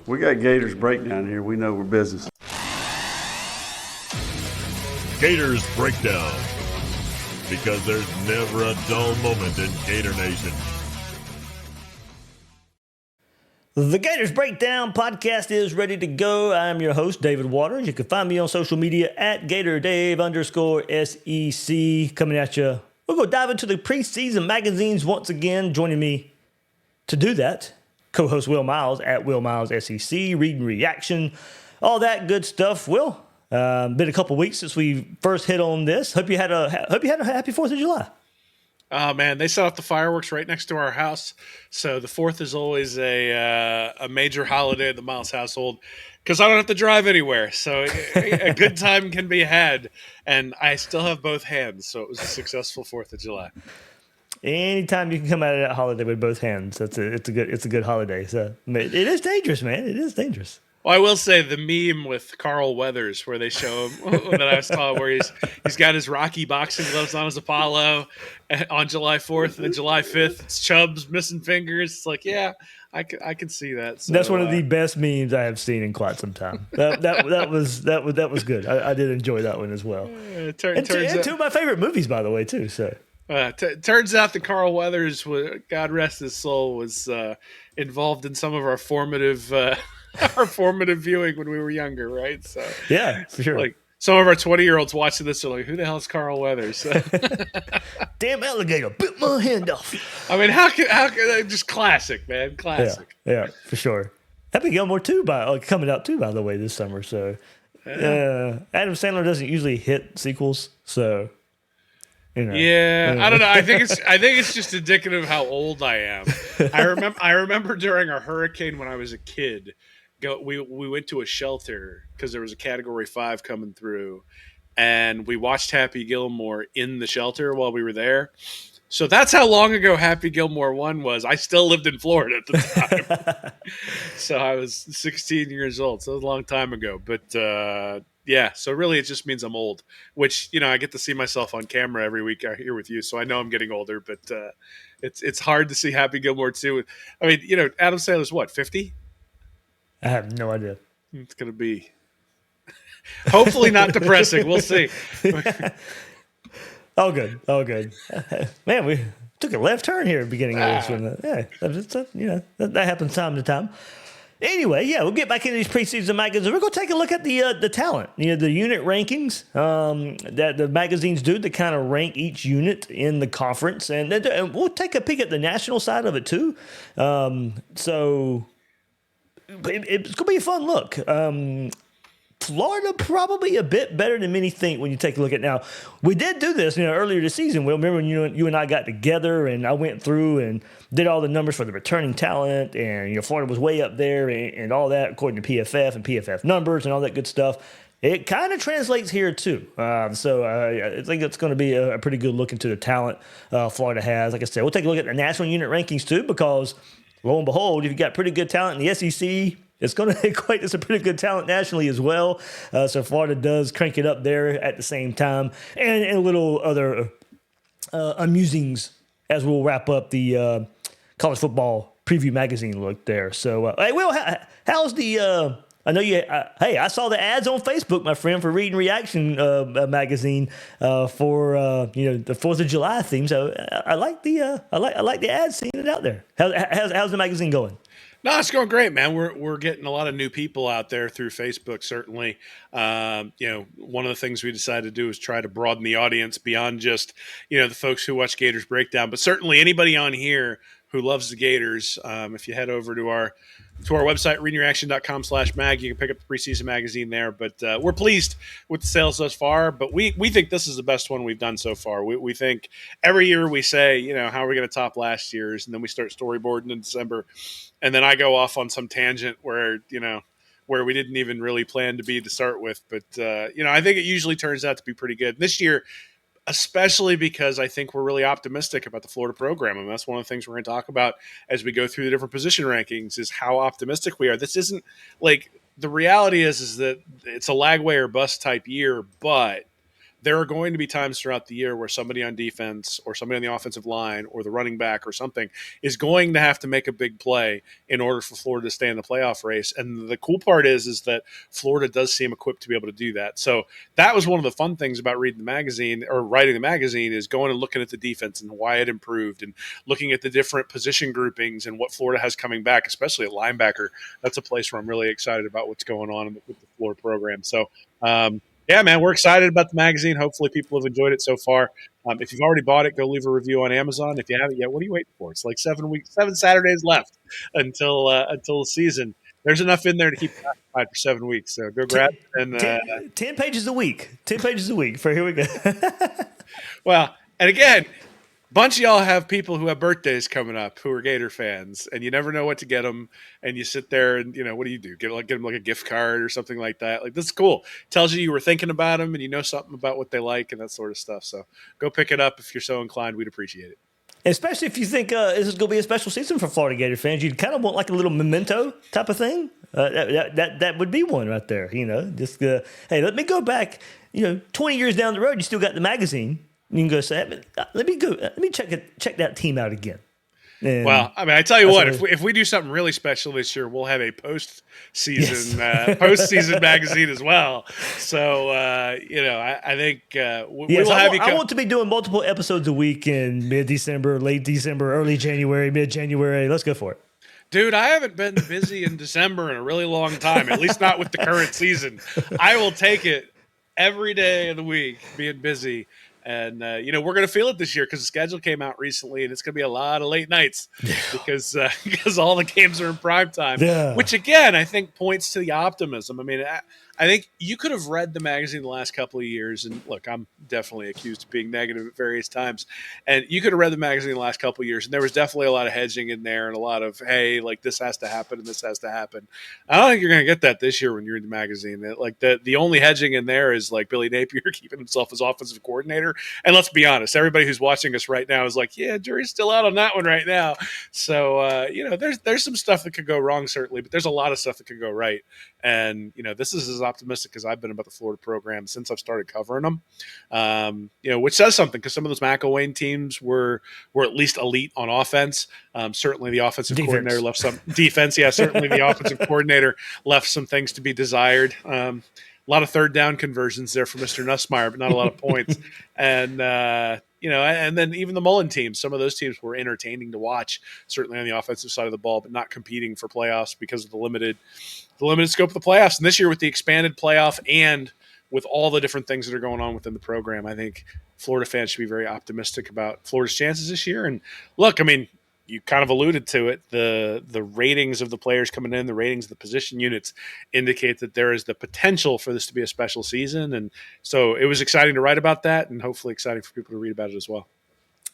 We got Gators Breakdown here. We know we're business. Gators Breakdown. Because there's never a dull moment in Gator Nation. The Gators Breakdown podcast is ready to go. I'm your host, David Waters. You can find me on social media at GatorDave_SEC. Coming at you. We're going to dive into the preseason magazines once again. Joining me to do that, co-host Will Miles at Will Miles SEC, reading reaction, all that good stuff. Will, been a couple weeks since we first hit on this. Hope you had a happy 4th of July. Oh man, they set off the fireworks right next to our house, so the 4th is always a major holiday at the Miles household because I don't have to drive anywhere. So a good time can be had, and I still have both hands. So it was a successful 4th of July. Anytime you can come out of that holiday with both hands, it's a good holiday. So it is dangerous, man. It is dangerous. Well, I will say the meme with Carl Weathers where they show him that I saw where he's got his Rocky boxing gloves on as Apollo on July 4th, and then July 5th it's Chubb's missing fingers. It's like, yeah, I can see that. So, that's one of the best memes I have seen in quite some time. That was good. I did enjoy that one as well. Two of my favorite movies, by the way, too. So. Turns out that Carl Weathers, God rest his soul, was involved in some of our formative viewing when we were younger, right? So yeah, for sure. Like some of our 20-year-olds watching this are like, "Who the hell is Carl Weathers?" Damn alligator bit my hand off. I mean, how can just classic, man, classic. Yeah, for sure. Happy Gilmore 2 coming out too, by the way, this summer. So Adam Sandler doesn't usually hit sequels, so. You know. Yeah, I don't know. I think it's just indicative of how old I am. I remember during a hurricane when I was a kid, we went to a shelter because there was a Category 5 coming through, and we watched Happy Gilmore in the shelter while we were there. So that's how long ago Happy Gilmore 1 was. I still lived in Florida at the time. So I was 16 years old. So it was a long time ago. But yeah, so really it just means I'm old, which, I get to see myself on camera every week out here with you. So I know I'm getting older, but it's hard to see Happy Gilmore 2. I mean, Adam Sandler's what, 50? I have no idea. It's going to be hopefully not depressing. We'll see. All good. Man, we took a left turn here at the beginning of this one. Yeah, that happens time to time. Anyway, yeah, we'll get back into these preseason magazines. We're going to take a look at the talent, the unit rankings that the magazines do to kind of rank each unit in the conference. And we'll take a peek at the national side of it, too. So it's going to be a fun look. Florida probably a bit better than many think when you take a look at it. Now, we did do this, earlier this season. Well, remember when you and I got together and I went through and did all the numbers for the returning talent, and Florida was way up there and all that according to PFF and PFF numbers and all that good stuff. It kind of translates here too. So I think it's going to be a pretty good look into the talent Florida has. Like I said, we'll take a look at the national unit rankings too, because lo and behold, if you've got pretty good talent in the SEC, it's going to equate to some pretty good talent nationally as well. So Florida does crank it up there at the same time. And a little other amusings as we'll wrap up the college football preview magazine look there. So, hey, Will, how's the I know you. Hey, I saw the ads on Facebook, my friend, for Reading Reaction magazine for the 4th of July theme. So I like the I like the ads, seeing it out there. How's the magazine going? No, it's going great, man. We're getting a lot of new people out there through Facebook, certainly. One of the things we decided to do is try to broaden the audience beyond just, the folks who watch Gators Breakdown, but certainly anybody on here who loves the Gators. If you head over to our website, readingreaction.com/mag, you can pick up the preseason magazine there. But we're pleased with the sales thus far, but we think this is the best one we've done so far. We think every year we say, how are we going to top last year's? And then we start storyboarding in December. And then I go off on some tangent where we didn't even really plan to be to start with. But, I think it usually turns out to be pretty good. This year, especially because I think we're really optimistic about the Florida program. And that's one of the things we're going to talk about as we go through the different position rankings is how optimistic we are. This isn't like the reality is that it's a Lagway or bust type year, but there are going to be times throughout the year where somebody on defense or somebody on the offensive line or the running back or something is going to have to make a big play in order for Florida to stay in the playoff race. And the cool part is that Florida does seem equipped to be able to do that. So that was one of the fun things about reading the magazine or writing the magazine, is going and looking at the defense and why it improved, and looking at the different position groupings and what Florida has coming back, especially at linebacker. That's a place where I'm really excited about what's going on with the Florida program. So, yeah, man, we're excited about the magazine. Hopefully people have enjoyed it so far. If you've already bought it, go leave a review on Amazon. If you haven't yet, what are you waiting for? It's like 7 Saturdays left until the season. There's enough in there to keep you occupied for 7 weeks. So go grab it. And 10 pages a week. 10 pages a week. For here we go. well, and again, bunch of y'all have people who have birthdays coming up who are Gator fans, and you never know what to get them. And you sit there and, what do you do? Get them like a gift card or something like that. Like, this is cool. Tells you were thinking about them and you know something about what they like and that sort of stuff. So go pick it up if you're so inclined. We'd appreciate it. Especially if you think this is going to be a special season for Florida Gator fans. You'd kind of want like a little memento type of thing. That would be one right there. Just hey, let me go back. 20 years down the road, you still got the magazine. You can go say, let me check that team out again. And well, I mean, I tell you what, if we do something really special this year, we'll have a postseason magazine as well. So, I think we will have you. I want to be doing multiple episodes a week in mid-December, late December, early January, mid-January. Let's go for it. Dude, I haven't been busy in December in a really long time, at least not with the current season. I will take it every day of the week, being busy. And, we're going to feel it this year because the schedule came out recently, and it's going to be a lot of late nights because all the games are in prime time, which, again, I think points to the optimism. I mean, I think you could have read the magazine the last couple of years, and look, I'm definitely accused of being negative at various times, and you could have read the magazine the last couple of years, and there was definitely a lot of hedging in there and a lot of, hey, like, this has to happen and this has to happen. I don't think you're going to get that this year when you're in the magazine. Like, the only hedging in there is, like, Billy Napier keeping himself as offensive coordinator. And let's be honest, everybody who's watching us right now is like, yeah, jury's still out on that one right now. So, there's some stuff that could go wrong, certainly, but there's a lot of stuff that could go right. And, this is as optimistic as I've been about the Florida program since I've started covering them, which says something because some of those McElwain teams were at least elite on offense. Certainly the offensive coordinator left some defense. Yeah, certainly the offensive coordinator left some things to be desired. A lot of third down conversions there for Mr. Nussmeier, but not a lot of points. And, and then even the Mullen teams, some of those teams were entertaining to watch, certainly on the offensive side of the ball, but not competing for playoffs because of the limited scope of the playoffs. And this year with the expanded playoff and with all the different things that are going on within the program, I think Florida fans should be very optimistic about Florida's chances this year. And look, I mean, you kind of alluded to it. The ratings of the players coming in, the ratings of the position units indicate that there is the potential for this to be a special season. And so it was exciting to write about that and hopefully exciting for people to read about it as well.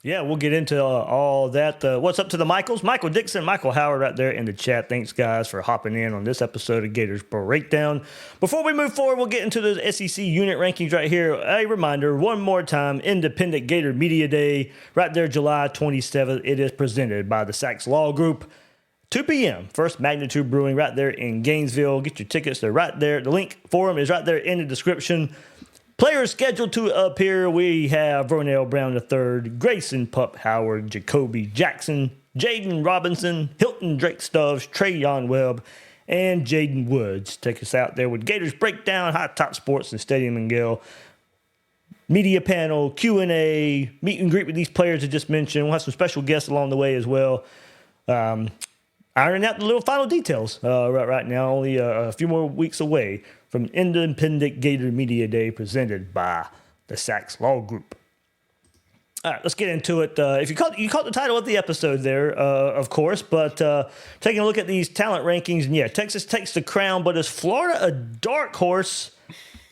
Yeah, we'll get into all that. What's up to the Michaels? Michael Dixon, Michael Howard right there in the chat. Thanks, guys, for hopping in on this episode of Gators Breakdown. Before we move forward, we'll get into the SEC unit rankings right here. A reminder, one more time, Independent Gator Media Day, right there, July 27th. It is presented by the Sachs Law Group. 2 p.m., First Magnitude Brewing right there in Gainesville. Get your tickets. They're right there. The link for them is right there in the description. Players scheduled to appear, we have Vernell Brown III, Grayson Pup Howard, Jacoby Jackson, Jaden Robinson, Hilton Drake Stubbs, Trayon Webb, and Jaden Woods. Take us out there with Gators Breakdown, High Top Sports, and Stadium and Gale. Media panel, Q&A, meet and greet with these players I just mentioned. We'll have some special guests along the way as well. Ironing out the little final details right now, only a few more weeks away from Independent Gator Media Day presented by the Sachs Law Group. All right, let's get into it. If you caught the title of the episode there, of course, but taking a look at these talent rankings, and yeah, Texas takes the crown, but is Florida a dark horse?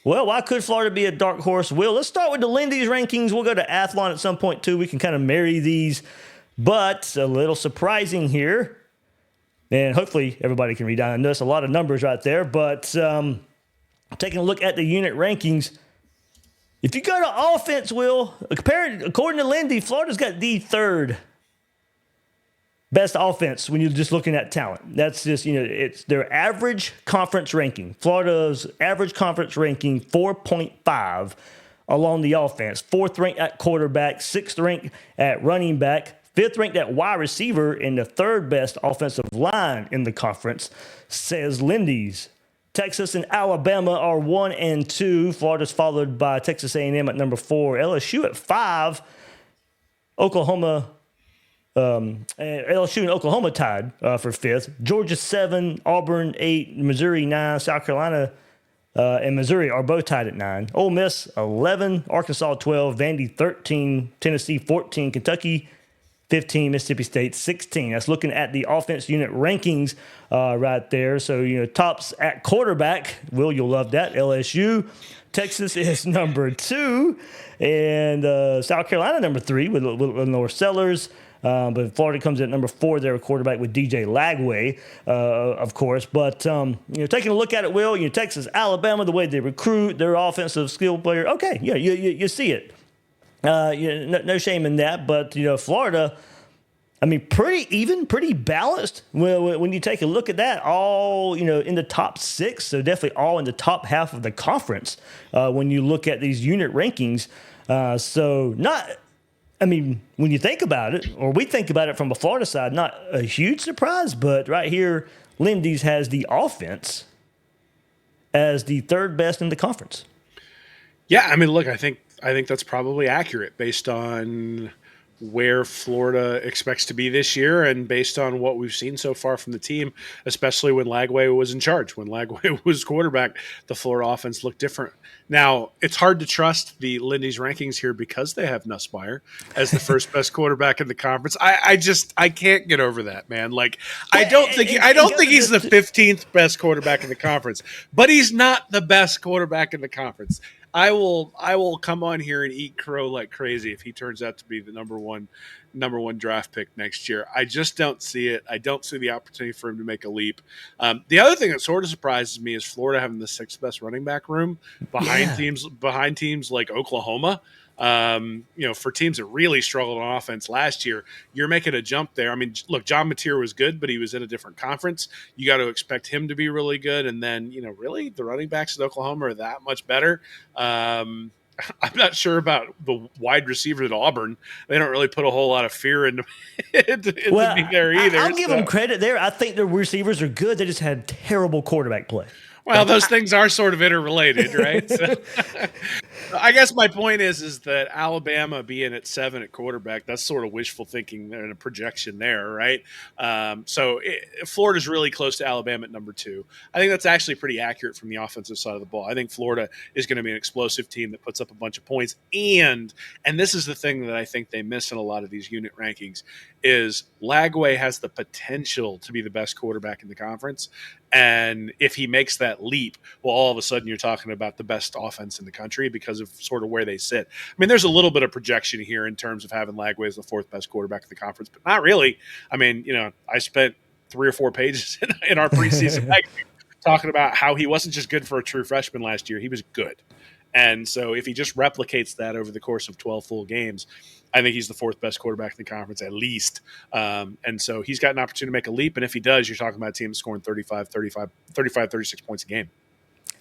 Well, why could Florida be a dark horse? Will, let's start with the Lindy's rankings. We'll go to Athlon at some point, too. We can kind of marry these, but a little surprising here. And hopefully everybody can read. I know it's a lot of numbers right there, but taking a look at the unit rankings, if you go to offense, Will, according to Lindy, Florida's got the third best offense when you're just looking at talent. That's just, it's their average conference ranking. Florida's average conference ranking, 4.5 along the offense. 4th ranked at quarterback, 6th ranked at running back, 5th ranked at wide receiver, and the 3rd best offensive line in the conference, says Lindy's. Texas and Alabama are 1 and 2. Florida's followed by Texas A&M at number 4. LSU at 5. Oklahoma, LSU and Oklahoma tied for 5th. Georgia 7, Auburn 8, Missouri 9, South Carolina and Missouri are both tied at 9. Ole Miss 11, Arkansas 12, Vandy 13, Tennessee 14, Kentucky 15, Mississippi State 16. That's looking at the offense unit rankings right there. So, tops at quarterback. Will, you'll love that. LSU. Texas is number 2. And South Carolina number 3 with Lenore Sellers. But Florida comes in at number 4 there, quarterback with DJ Lagway, of course. But, taking a look at it, Will, Texas, Alabama, the way they recruit, their offensive skill player. Okay, yeah, you see it. No shame in that, but Florida, pretty even, pretty balanced. When you take a look at that, all in the top 6, so definitely all in the top half of the conference. When you look at these unit rankings, when you think about it, or we think about it from a Florida side, not a huge surprise, but right here, Lindy's has the offense as the 3rd best in the conference. Yeah, look, I think that's probably accurate based on where Florida expects to be this year and based on what we've seen so far from the team, especially when Lagway was in charge. When Lagway was quarterback, the Florida offense looked different. Now, it's hard to trust the Lindy's rankings here because they have Nussmeier as the 1st best quarterback in the conference. I can't get over that, man. I don't think he's the 15th best quarterback in the conference, but he's not the best quarterback in the conference. I will come on here and eat crow like crazy if he turns out to be the number one draft pick next year. I just don't see it. I don't see the opportunity for him to make a leap. The other thing that sort of surprises me is Florida having the 6th best running back room behind teams like Oklahoma. For teams that really struggled on offense last year, you're making a jump there. Look, John Mateer was good, but he was in a different conference. You got to expect him to be really good. And then, really the running backs at Oklahoma are that much better. I'm not sure about the wide receivers at Auburn. They don't really put a whole lot of fear into me there either. I'll give them credit there. I think their receivers are good. They just had terrible quarterback play. Well, those things are sort of interrelated, right? So, I guess my point is that Alabama being at 7 at quarterback, that's sort of wishful thinking and a projection there, right? Florida's really close to Alabama at number 2. I think that's actually pretty accurate from the offensive side of the ball. I think Florida is going to be an explosive team that puts up a bunch of points. And this is the thing that I think they miss in a lot of these unit rankings is Lagway has the potential to be the best quarterback in the conference. And if he makes that leap, well, all of a sudden you're talking about the best offense in the country because of sort of where they sit. There's a little bit of projection here in terms of having Lagway as the 4th best quarterback in the conference, but not really. I spent 3 or 4 pages in our preseason magazine talking about how he wasn't just good for a true freshman last year. He was good. And so if he just replicates that over the course of 12 full games, I think he's the 4th best quarterback in the conference at least. And so he's got an opportunity to make a leap. And if he does, you're talking about a team scoring 36 points a game.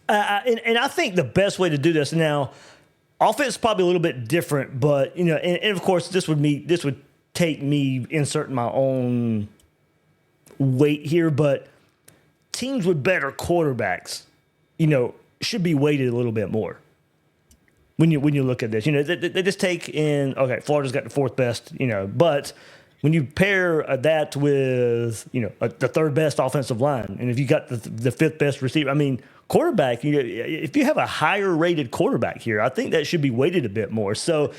And I think the best way to do this now, offense is probably a little bit different, but, and of course this would take me inserting my own weight here, but teams with better quarterbacks, should be weighted a little bit more. When you look at this, they just take in, okay, Florida's got the 4th best, but when you pair that with, the 3rd best offensive line, and if you got the 5th best receiver, quarterback, if you have a higher rated quarterback here, I think that should be weighted a bit more. So,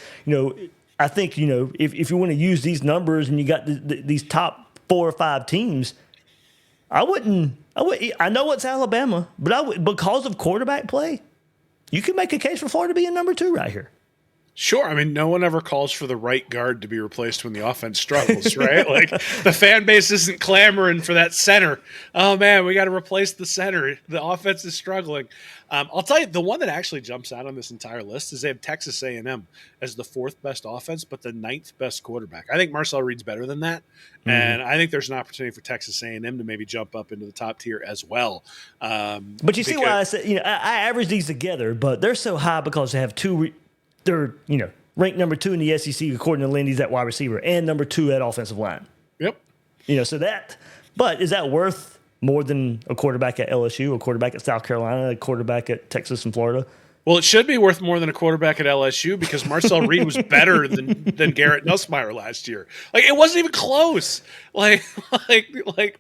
I think, if you want to use these numbers and you got these top 4 or 5 teams, I know it's Alabama, but because of quarterback play, you can make a case for Florida being number 2 right here. Sure. No one ever calls for the right guard to be replaced when the offense struggles, right? The fan base isn't clamoring for that center. Oh, man, we got to replace the center. The offense is struggling. I'll tell you, the one that actually jumps out on this entire list is they have Texas A&M as the 4th best offense, but the 9th best quarterback. I think Marcel Reed's better than that, and I think there's an opportunity for Texas A&M to maybe jump up into the top tier as well. But you see why I said, I average these together, but they're so high because they have two they're, ranked number 2 in the SEC according to Lindy's at wide receiver and number 2 at offensive line. Yep. But is that worth more than a quarterback at LSU, a quarterback at South Carolina, a quarterback at Texas and Florida? Well, it should be worth more than a quarterback at LSU because Marcel Reed was better than Garrett Nussmeier last year. Like, it wasn't even close. Like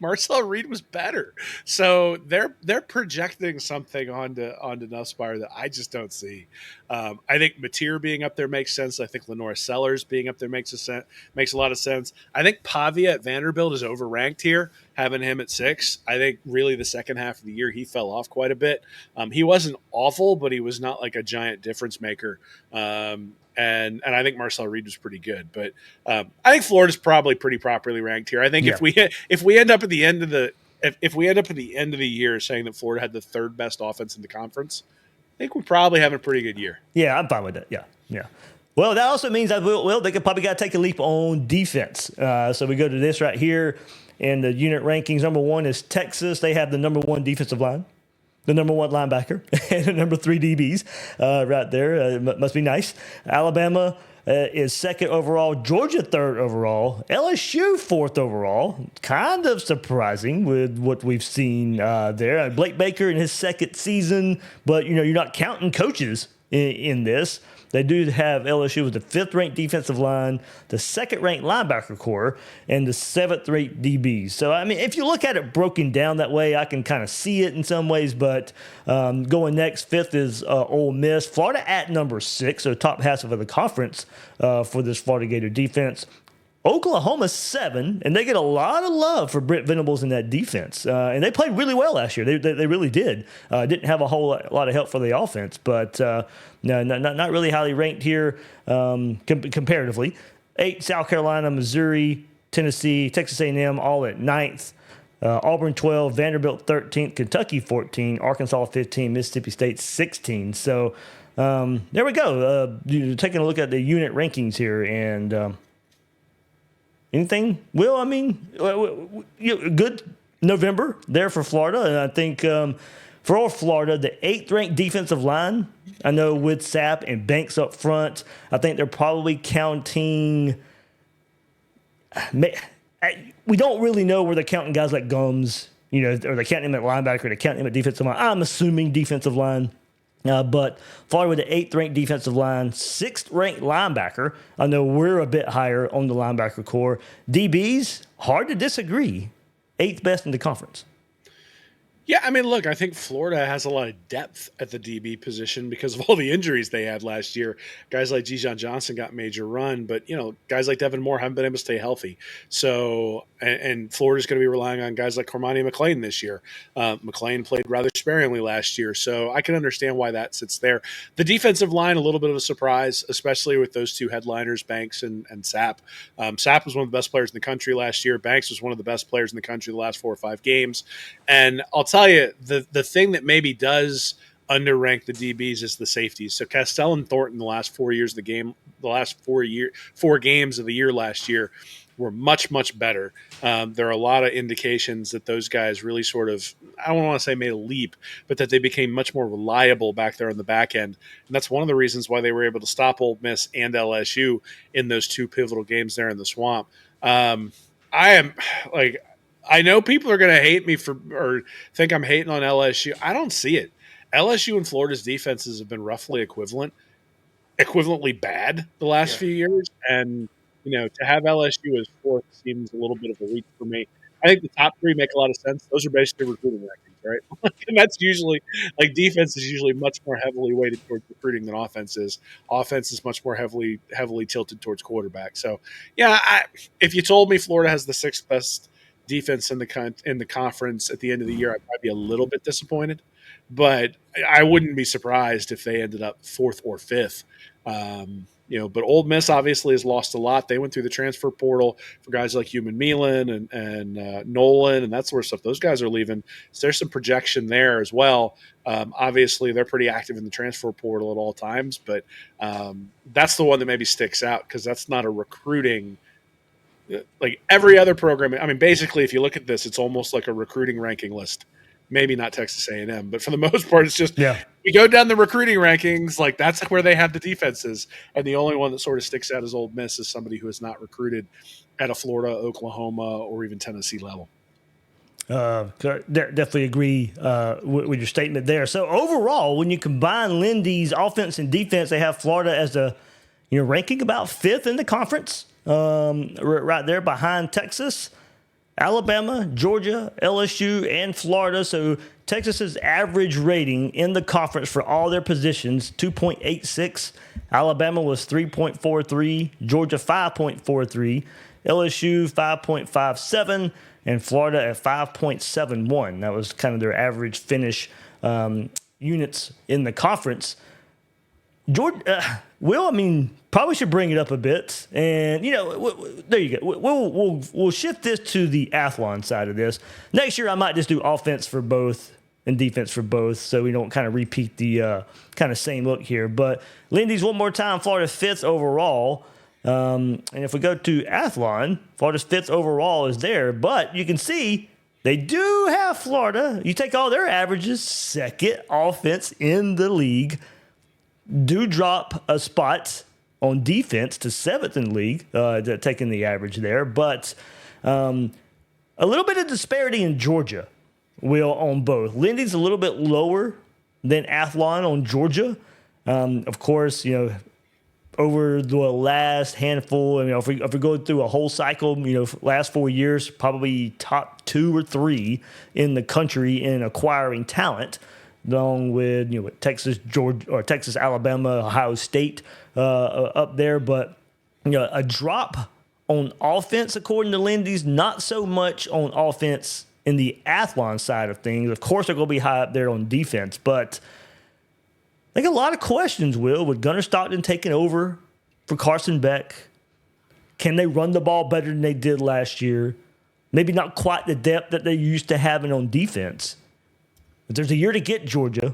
Marcel Reed was better. So they're projecting something onto Nussmeier that I just don't see. I think Napier being up there makes sense. I think Lenore Sellers being up there makes a lot of sense. I think Pavia at Vanderbilt is overranked here, having him at 6. I think really the second half of the year he fell off quite a bit. He wasn't awful, but he was not like a giant difference maker. And I think Marcel Reed was pretty good. But I think Florida's probably pretty properly ranked here. I think if we end up at the end of the year saying that Florida had the 3rd best offense in the conference, I think we're probably having a pretty good year. Yeah, I'm fine with that. Yeah. Well, that also means that they could probably got to take a leap on defense. So we go to this right here, and the unit rankings. Number 1 is Texas. They have the number 1 defensive line, the number 1 linebacker, and the number 3 DBs right there. Must be nice. Alabama is 2nd overall. Georgia 3rd overall. LSU 4th overall. Kind of surprising with what we've seen there. Blake Baker in his 2nd season, but you're not counting coaches in this. They do have LSU with the 5th ranked defensive line, the 2nd ranked linebacker core, and the 7th ranked DBs. So, I mean, if you look at it broken down that way, I can kind of see it in some ways. But going next, 5th is Ole Miss. Florida at number 6, so top half of the conference for this Florida Gator defense. Oklahoma 7, and they get a lot of love for Brent Venables in that defense. And they played really well last year. They really did. Didn't have a whole lot of help for the offense, but no, not really highly ranked here comparatively. 8, South Carolina, Missouri, Tennessee, Texas A&M, all at 9th. Auburn 12, Vanderbilt 13th, Kentucky 14, Arkansas 15, Mississippi State 16. So there we go. Taking a look at the unit rankings here, and anything? Will, I mean, good November there for Florida. And I think for all Florida, the 8th ranked defensive line, I know with Sapp and Banks up front, I think they're probably counting. We don't really know where they're counting guys like Gums, or they're counting him at linebacker, or they're counting him at defensive line. I'm assuming defensive line. But Florida with the 8th ranked defensive line, 6th ranked linebacker. I know we're a bit higher on the linebacker core. DBs, hard to disagree. 8th best in the conference. Yeah, I mean, look, I think Florida has a lot of depth at the DB position because of all the injuries they had last year. Guys like Jijon Johnson got major run, but, guys like Devin Moore haven't been able to stay healthy. So, and Florida's going to be relying on guys like Cormani McClain this year. McClain played rather sparingly last year, so I can understand why that sits there. The defensive line, a little bit of a surprise, especially with those 2 headliners, Banks and Sapp. Sapp was one of the best players in the country last year. Banks was one of the best players in the country the last 4 or 5 games. And I'll tell you, the thing that maybe does underrank the DBs is the safeties. So Castell and Thornton, the last 4 games of the year last year were much, much better. There are a lot of indications that those guys really sort of, I don't want to say made a leap, but that they became much more reliable back there on the back end. And that's one of the reasons why they were able to stop Ole Miss and LSU in those 2 pivotal games there in the Swamp. I know people are going to hate me or think I'm hating on LSU. I don't see it. LSU and Florida's defenses have been roughly equivalently bad the last few years. And, to have LSU as 4th seems a little bit of a reach for me. I think the top 3 make a lot of sense. Those are basically recruiting rankings, right? And that's usually, defense is usually much more heavily weighted towards recruiting than offense is. Offense is much more heavily tilted towards quarterback. So, yeah, if you told me Florida has the 6th best defense in the conference at the end of the year, I'd probably be a little bit disappointed, but I wouldn't be surprised if they ended up 4th or 5th. But Ole Miss obviously has lost a lot. They went through the transfer portal for guys like Human Milan and Nolan and that sort of stuff. Those guys are leaving. So there's some projection there as well. Obviously, they're pretty active in the transfer portal at all times, but that's the one that maybe sticks out because that's not a recruiting – like every other program. I mean, basically, if you look at this, it's almost like a recruiting ranking list. maybe not Texas A&M, but for the most part, it's just Yeah. we go down the recruiting rankings, like that's where they have the defenses, and the only one that sort of sticks out as Ole Miss is somebody who has not recruited at a Florida, Oklahoma, or even Tennessee level. Definitely agree with your statement there. So overall, when you combine Lindy's offense and defense, they have Florida as ranking about 5th in the conference, right there behind Texas, Alabama, Georgia, LSU, and Florida. So Texas's average rating in the conference for all their positions, 2.86. Alabama was 3.43, Georgia 5.43, LSU 5.57, and Florida at 5.71. That was kind of their average finish units in the conference. Georgia, probably should bring it up a bit, and there you go. We'll shift this to the Athlon side of this. Next year, I might just do offense for both and defense for both, so we don't kind of repeat the kind of same look here. But Lindy's one more time, Florida 5th overall. And if we go to Athlon, Florida's 5th overall is there, but you can see they do have Florida. You take all their averages, 2nd offense in the league. Do drop a spot on defense to 7th in the league, taking the average there. But a little bit of disparity in Georgia, Will, on both. Lindy's a little bit lower than Athlon on Georgia. Of course, over the last handful, if we go through a whole cycle, last 4 years, probably top 2 or 3 in the country in acquiring talent, along with Texas, Georgia, or Texas, Alabama, Ohio State up there. But a drop on offense according to Lindy's, not so much on offense in the Athlon side of things. Of course, they're going to be high up there on defense, but I think a lot of questions, Will, with Gunnar Stockton taking over for Carson Beck. Can they run the ball better than they did last year? Maybe not quite the depth that they're used to having on defense. But there's a year to get Georgia.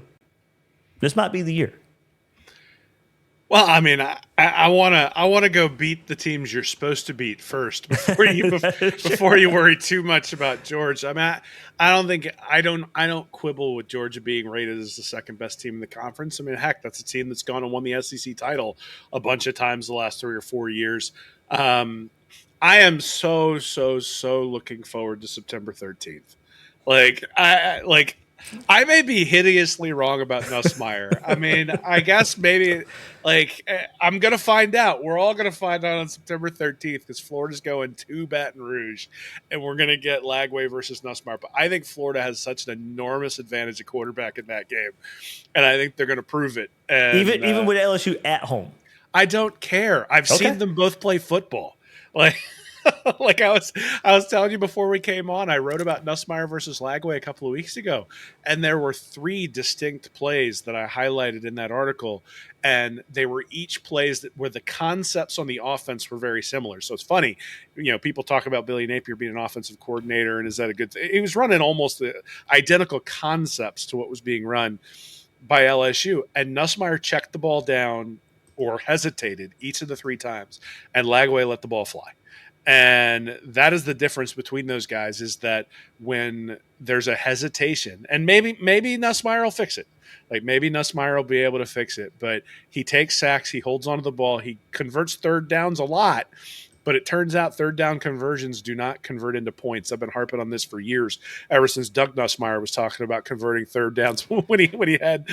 This might be the year. Well, I want to go beat the teams you're supposed to beat first before you worry too much about Georgia. I don't quibble with Georgia being rated as the 2nd best team in the conference. Heck, that's a team that's gone and won the SEC title a bunch of times the last 3 or 4 years. I am so looking forward to September 13th. I may be hideously wrong about Nussmeier. I guess maybe, I'm going to find out. We're all going to find out on September 13th because Florida's going to Baton Rouge, and we're going to get Lagway versus Nussmeier. But I think Florida has such an enormous advantage at quarterback in that game, and I think they're going to prove it. And, even with LSU at home. I don't care. I've seen them both play football. I was telling you before we came on, I wrote about Nussmeier versus Lagway a couple of weeks ago, and there were 3 distinct plays that I highlighted in that article, and they were each plays where the concepts on the offense were very similar. So it's funny, people talk about Billy Napier being an offensive coordinator, and is that a good thing? He was running almost the identical concepts to what was being run by LSU, and Nussmeier checked the ball down or hesitated each of the 3 times, and Lagway let the ball fly. And that is the difference between those guys, is that when there's a hesitation, and maybe Nussmeier will fix it. Maybe Nussmeier will be able to fix it, but he takes sacks, he holds onto the ball, he converts 3rd downs a lot, but it turns out 3rd down conversions do not convert into points. I've been harping on this for years, ever since Doug Nussmeier was talking about converting 3rd downs when he had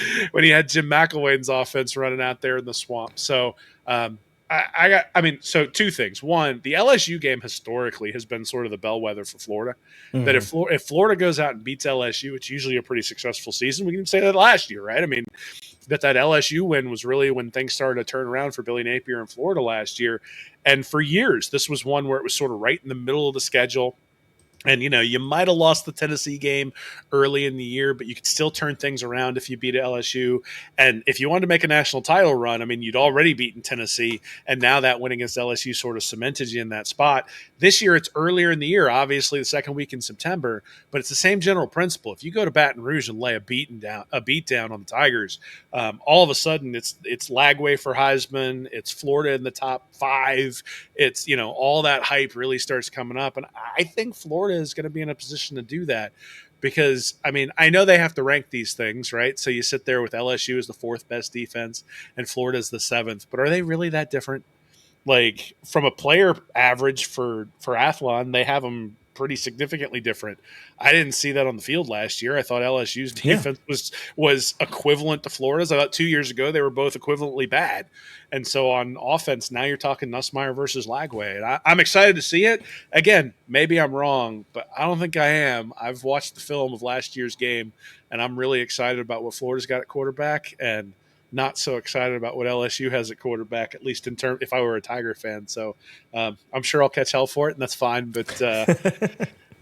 Jim McElwain's offense running out there in the swamp. So, so 2 things. One, the LSU game historically has been sort of the bellwether for Florida. Mm-hmm. That if Florida goes out and beats LSU, it's usually a pretty successful season. We can say that last year, right? That LSU win was really when things started to turn around for Billy Napier in Florida last year. And for years, this was one where it was sort of right in the middle of the schedule. And, you might have lost the Tennessee game early in the year, but you could still turn things around if you beat LSU. And if you wanted to make a national title run, you'd already beaten Tennessee, and now that win against LSU sort of cemented you in that spot. This year, it's earlier in the year, obviously the 2nd week in September, but it's the same general principle. If you go to Baton Rouge and lay a beat down on the Tigers, all of a sudden it's Lagway for Heisman, it's Florida in the top 5, it's, all that hype really starts coming up. And I think Florida is going to be in a position to do that. because I mean, I know they have to rank these things, right? So you sit there with LSU as the fourth best defense and Florida's the seventh, but are they really that different? Like from a player average for Athlon, they have them pretty significantly different. I didn't see that on the field last year. I thought LSU's defense was equivalent to Florida's. I thought 2 years ago they were both equivalently bad. And so on offense, now you're talking Nussmeier versus Lagway. And I'm excited to see it. Again, maybe I'm wrong, but I don't think I am. I've watched the film of last year's game, and I'm really excited about what Florida's got at quarterback, and not so excited about what LSU has at quarterback, at least in term if I were a Tiger fan. So I'm sure I'll catch hell for it, and that's fine. But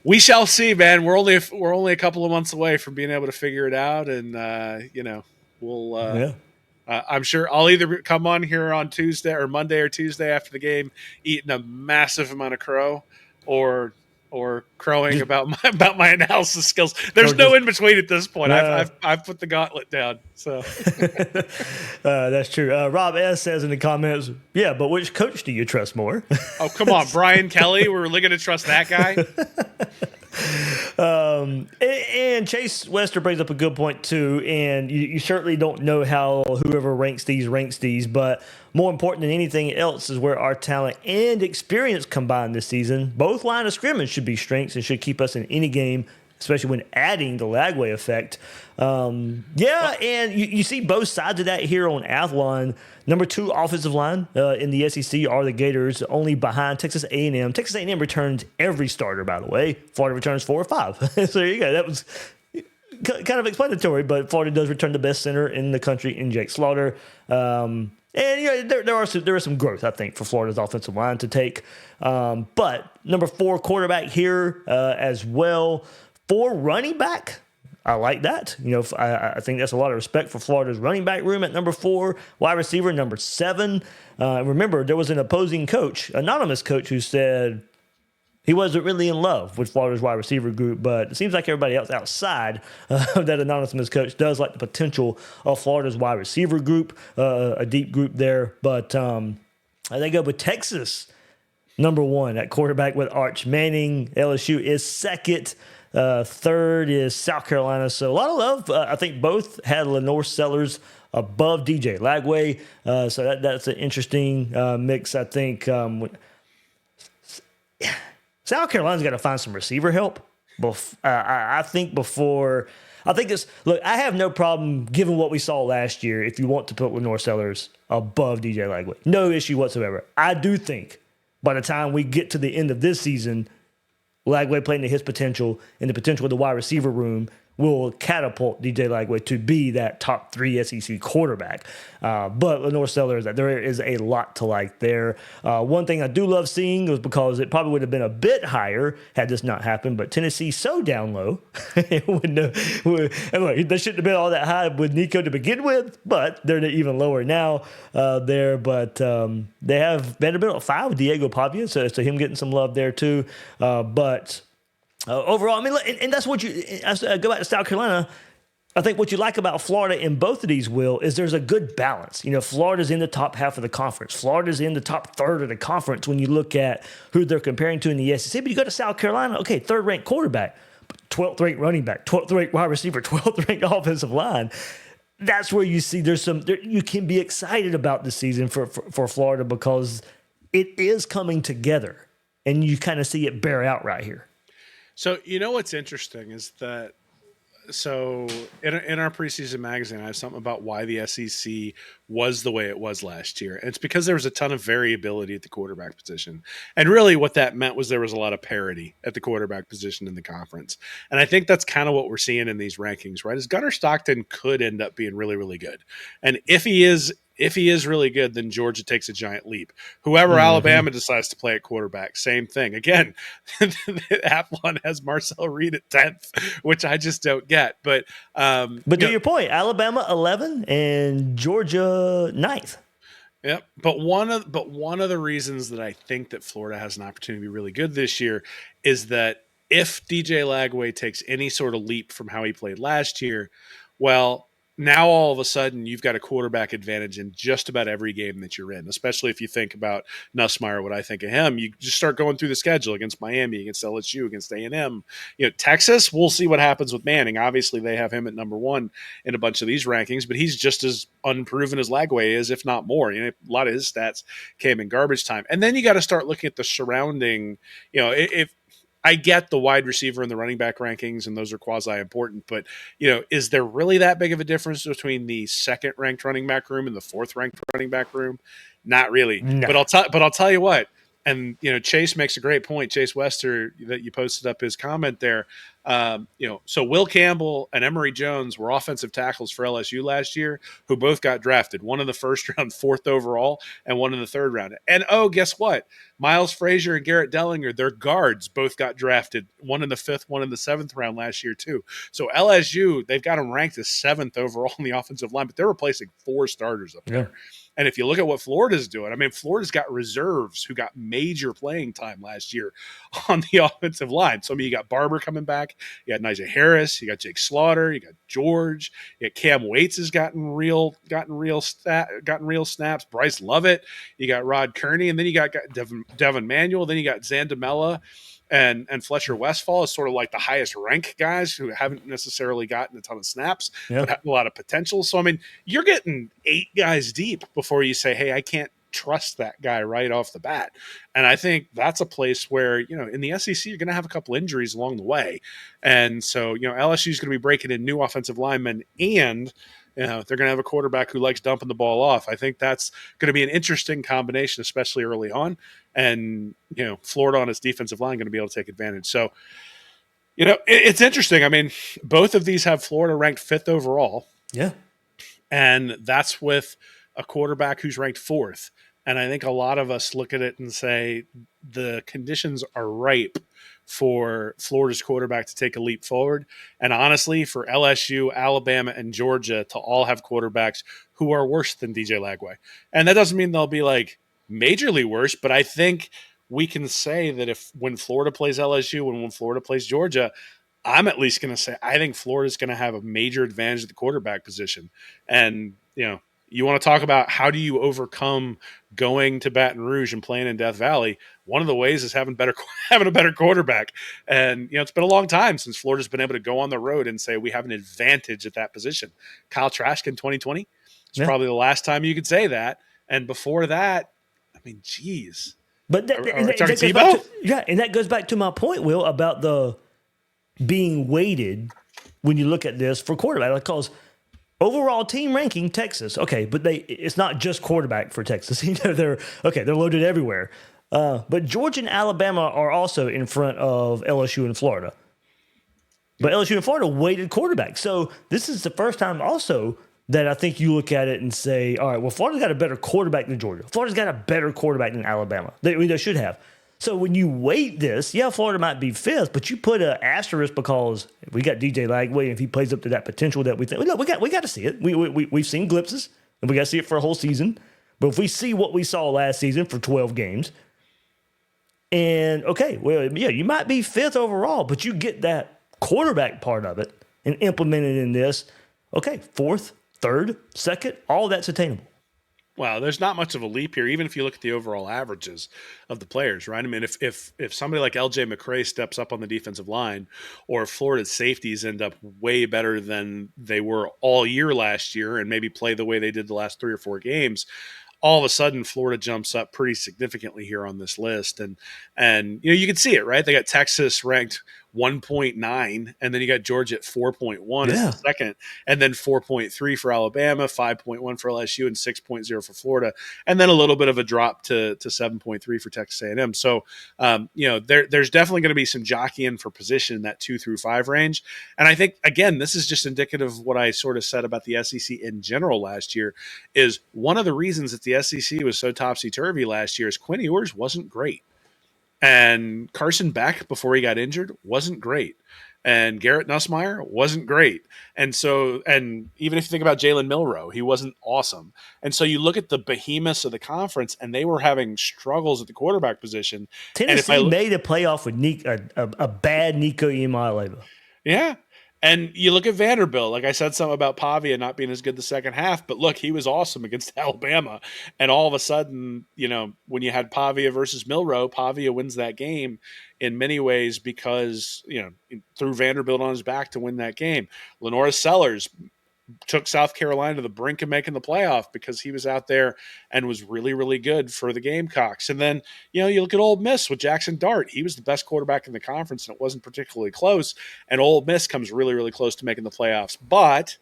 we shall see, man. We're only a couple of months away from being able to figure it out, and we'll. I'm sure I'll either come on here on Tuesday or Monday or Tuesday after the game, eating a massive amount of crow, or crowing about my analysis skills. There's no in between at this point. I've put the gauntlet down. So that's true. Rob S says in the comments, yeah, but which coach do you trust more? Oh, come on, Brian Kelly. We're really going to trust that guy. And Chase Wester brings up a good point too. And you certainly don't know how whoever ranks these, but more important than anything else is where our talent and experience combined this season. Both line of scrimmage should be strengths and should keep us in any game, especially when adding the Lagway effect. And you see both sides of that here on Athlon. Number 2 offensive line in the SEC are the Gators, only behind Texas A&M. Texas A&M returns every starter, by the way. Florida returns 4 or 5. So there you go. That was kind of explanatory, but Florida does return the best center in the country in Jake Slaughter. And there is some growth, I think, for Florida's offensive line to take. But number 4 quarterback here as well. 4 running back. I like that. I think that's a lot of respect for Florida's running back room at number 4. Wide receiver, number 7. Remember, there was an opposing coach, anonymous coach, who said he wasn't really in love with Florida's wide receiver group, but it seems like everybody else outside of that anonymous coach does like the potential of Florida's wide receiver group, a deep group there. But they go with Texas, number 1 at quarterback with Arch Manning. LSU is second. Third is South Carolina. So a lot of love. I think both had Lenore Sellers above DJ Lagway. So that's an interesting mix, I think. South Carolina's got to find some receiver help. I think I have no problem, given what we saw last year, if you want to put Lenore Sellers above DJ Lagway. No issue whatsoever. I do think by the time we get to the end of this season, Lagway playing to his potential and the potential of the wide receiver room will catapult DJ Lagway to be that top 3 SEC quarterback. But Lenore Sellers, there is a lot to like there. One thing I do love seeing was because it probably would have been a bit higher had this not happened, but Tennessee's so down low. And look, they shouldn't have been all that high with Nico to begin with, but they're even lower now there. But they have Vanderbilt at 5 with Diego Pavia, so him getting some love there too. But overall, I mean, and that's what go back to South Carolina. I think what you like about Florida in both of these, Will, is there's a good balance. Florida's in the top half of the conference. Florida's in the top third of the conference when you look at who they're comparing to in the SEC. But you go to South Carolina, okay, 3rd ranked quarterback, 12th ranked running back, 12th ranked wide receiver, 12th ranked offensive line. That's where you see you can be excited about the season for Florida because it is coming together, and you kind of see it bear out right here. So what's interesting is that in our preseason magazine, I have something about why the SEC was the way it was last year. And it's because there was a ton of variability at the quarterback position. And really what that meant was there was a lot of parity at the quarterback position in the conference. And I think that's kind of what we're seeing in these rankings, right? Is Gunnar Stockton could end up being really, really good. And if he is really good, then Georgia takes a giant leap. Whoever Alabama decides to play at quarterback, same thing. Again, Athlon has Marcel Reed at 10th, which I just don't get. But to your point, Alabama 11 and Georgia 9th. Yep. But one of the reasons that I think that Florida has an opportunity to be really good this year is that if DJ Lagway takes any sort of leap from how he played last year, well, now all of a sudden you've got a quarterback advantage in just about every game that you're in, especially if you think about Nussmeier, what I think of him. You just start going through the schedule against Miami, against LSU, against A&M. Texas, we'll see what happens with Manning. Obviously, they have him at number one in a bunch of these rankings, but he's just as unproven as Lagway is, if not more. A lot of his stats came in garbage time. And then you got to start looking at the surrounding, if I get the wide receiver and the running back rankings, and those are quasi important. But is there really that big of a difference between the second ranked running back room and the fourth ranked running back room? Not really. No. But I'll tell you what. And Chase makes a great point. Chase Wester, that you posted up his comment there. So Will Campbell and Emory Jones were offensive tackles for LSU last year, who both got drafted. One in the first round, 4th overall, and one in the 3rd round. And guess what? Miles Frazier and Garrett Dellinger, their guards, both got drafted. One in the 5th, one in the 7th round last year too. So LSU, they've got them ranked as 7th overall in the offensive line, but they're replacing 4 starters up there. And if you look at what Florida's doing, Florida's got reserves who got major playing time last year on the offensive line. So you got Barber coming back, you got Najee Harris, you got Jake Slaughter, you got George, you got Cam Waits has gotten real snaps. Bryce Lovett, you got Rod Kearney, and then you got Devin Manuel, then you got Zandamela and Fletcher Westfall is sort of like the highest rank guys who haven't necessarily gotten a ton of snaps, but have a lot of potential. So, you're getting 8 guys deep before you say, hey, I can't trust that guy right off the bat. And I think that's a place where, in the SEC, you're going to have a couple injuries along the way. And so, LSU is going to be breaking in new offensive linemen, and they're going to have a quarterback who likes dumping the ball off. I think that's going to be an interesting combination, especially early on. And, Florida on its defensive line going to be able to take advantage. So, it's interesting. Both of these have Florida ranked 5th overall. Yeah. And that's with a quarterback who's ranked 4th. And I think a lot of us look at it and say the conditions are ripe for Florida's quarterback to take a leap forward. And honestly, for LSU, Alabama, and Georgia to all have quarterbacks who are worse than DJ Lagway. And that doesn't mean they'll be like majorly worse, but I think we can say that when Florida plays LSU and when Florida plays Georgia, I'm at least going to say I think Florida's going to have a major advantage at the quarterback position. And, you want to talk about how do you overcome going to Baton Rouge and playing in Death Valley? One of the ways is having a better quarterback. And, it's been a long time since Florida's been able to go on the road and say we have an advantage at that position. Kyle Trask in 2020 is probably the last time you could say that. And before that, geez. But that goes back to my point, Will, about the being weighted when you look at this for quarterback. Because overall team ranking, Texas, okay, but it's not just quarterback for Texas. They're loaded everywhere. But Georgia and Alabama are also in front of LSU and Florida. But LSU and Florida weighted quarterback. So this is the first time also that I think you look at it and say, all right, well, Florida's got a better quarterback than Georgia. Florida's got a better quarterback than Alabama. They should have. So when you weight this, Florida might be 5th, but you put an asterisk because we got DJ Lagway, and if he plays up to that potential that we think, look, we got to see it. We've seen glimpses, and we got to see it for a whole season. But if we see what we saw last season for 12 games, and you might be 5th overall, but you get that quarterback part of it and implement it in this. Okay, 4th, 3rd, 2nd, all that's attainable. Well, there's not much of a leap here, even if you look at the overall averages of the players, right? If somebody like LJ McCray steps up on the defensive line, or if Florida's safeties end up way better than they were all year last year and maybe play the way they did the last 3 or 4 games, all of a sudden Florida jumps up pretty significantly here on this list. And you can see it, right? They got Texas ranked 1.9, and then you got Georgia at 4.1 as the second, and then 4.3 for Alabama, 5.1 for LSU, and 6.0 for Florida, and then a little bit of a drop to 7.3 for Texas A&M. So, there's definitely going to be some jockeying for position in that 2 through 5 range. And I think, again, this is just indicative of what I sort of said about the SEC in general last year. Is one of the reasons that the SEC was so topsy-turvy last year is Quinn Ewers wasn't great. And Carson Beck, before he got injured, wasn't great. And Garrett Nussmeier wasn't great. And even if you think about Jalen Milroe, he wasn't awesome. And so you look at the behemoths of the conference, and they were having struggles at the quarterback position. Tennessee made a playoff with a bad Nico Iamaleava. Yeah. And you look at Vanderbilt, like I said something about Pavia not being as good the second half, but look, he was awesome against Alabama. And all of a sudden, when you had Pavia versus Milroe, Pavia wins that game in many ways because, threw Vanderbilt on his back to win that game. Lenora Sellers took South Carolina to the brink of making the playoff because he was out there and was really, really good for the Gamecocks. And then, you look at Ole Miss with Jackson Dart. He was the best quarterback in the conference, and it wasn't particularly close. And Ole Miss comes really, really close to making the playoffs. But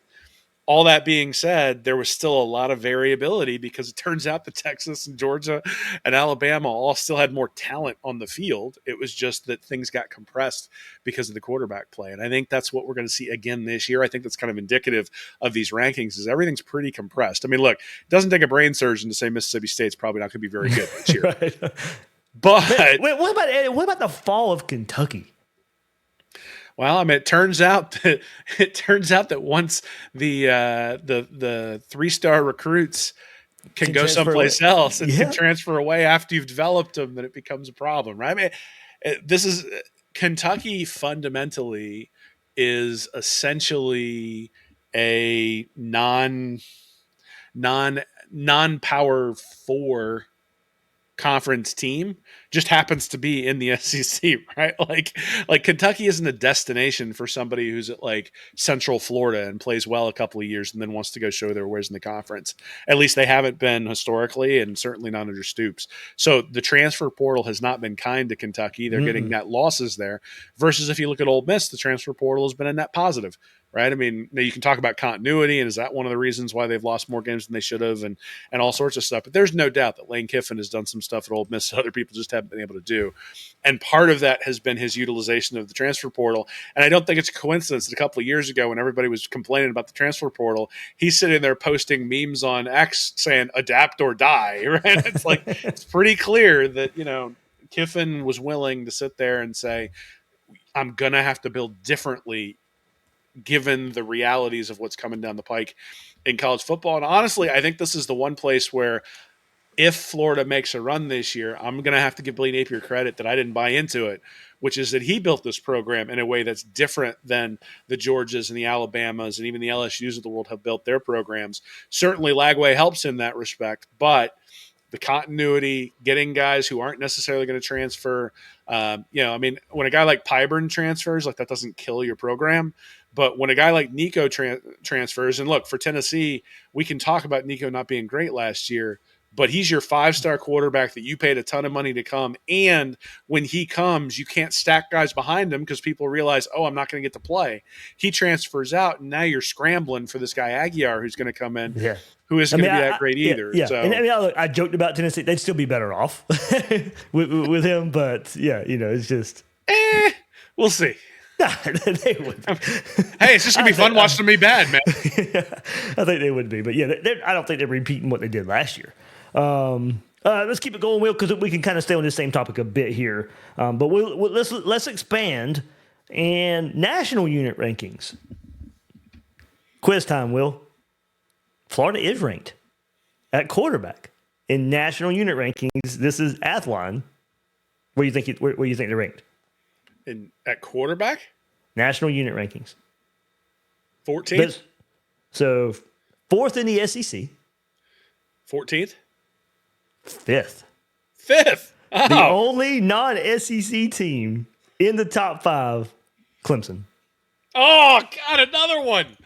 all that being said, there was still a lot of variability because it turns out that Texas and Georgia and Alabama all still had more talent on the field. It was just that things got compressed because of the quarterback play. And I think that's what we're going to see again this year. I think that's kind of indicative of these rankings is everything's pretty compressed. I mean, look, it doesn't take a brain surgeon to say Mississippi State's probably not going to be very good this year. Right. But wait, what about the fall of Kentucky? Well, I mean, it turns out that once the 3-star recruits can go someplace else and can transfer away after you've developed them, then it becomes a problem, right? I mean, Kentucky fundamentally is essentially a non-power 4 conference team, just happens to be in the SEC, right? Like Kentucky isn't a destination for somebody who's at like Central Florida and plays well a couple of years and then wants to go show their wares in the conference. At least they haven't been historically, and certainly not under Stoops. So the transfer portal has not been kind to Kentucky. They're getting net losses there. Versus if you look at Ole Miss, the transfer portal has been a net positive, right? I mean, you can talk about continuity, and is that one of the reasons why they've lost more games than they should have, and all sorts of stuff. But there's no doubt that Lane Kiffin has done some stuff at Ole Miss that other people just haven't been able to do. And part of that has been his utilization of the transfer portal. And I don't think it's a coincidence that a couple of years ago when everybody was complaining about the transfer portal, he's sitting there posting memes on X saying adapt or die, right? It's like, it's pretty clear that, Kiffin was willing to sit there and say, I'm going to have to build differently given the realities of what's coming down the pike in college football. And honestly, I think this is the one place where if Florida makes a run this year, I'm going to have to give Billy Napier credit that I didn't buy into it, which is that he built this program in a way that's different than the Georgias and the Alabamas and even the LSUs of the world have built their programs. Certainly Lagway helps in that respect, but the continuity, getting guys who aren't necessarily going to transfer, I mean, when a guy like Pyburn transfers, like that doesn't kill your program. But when a guy like Nico transfers, and look, for Tennessee, we can talk about Nico not being great last year, but he's your 5-star quarterback that you paid a ton of money to come. And when he comes, you can't stack guys behind him because people realize, I'm not going to get to play. He transfers out, and now you're scrambling for this guy Aguiar who's going to come in, who isn't going to be that great either. Yeah. So. And I joked about Tennessee. They'd still be better off with him. But, it's just. We'll see. Nah, they would be. Hey, it's just going to be fun watching them be bad, man. I think they would be. But, I don't think they're repeating what they did last year. Let's keep it going, Will, because we can kind of stay on this same topic a bit here. But let's expand and national unit rankings. Quiz time, Will. Florida is ranked at quarterback in national unit rankings. This is Athlon. Where do you think they're ranked? At quarterback? National unit rankings. 14th? So, 4th in the SEC. 14th? 5th. 5th? Oh. The only non-SEC team in the top 5, Clemson. Oh, God, another one.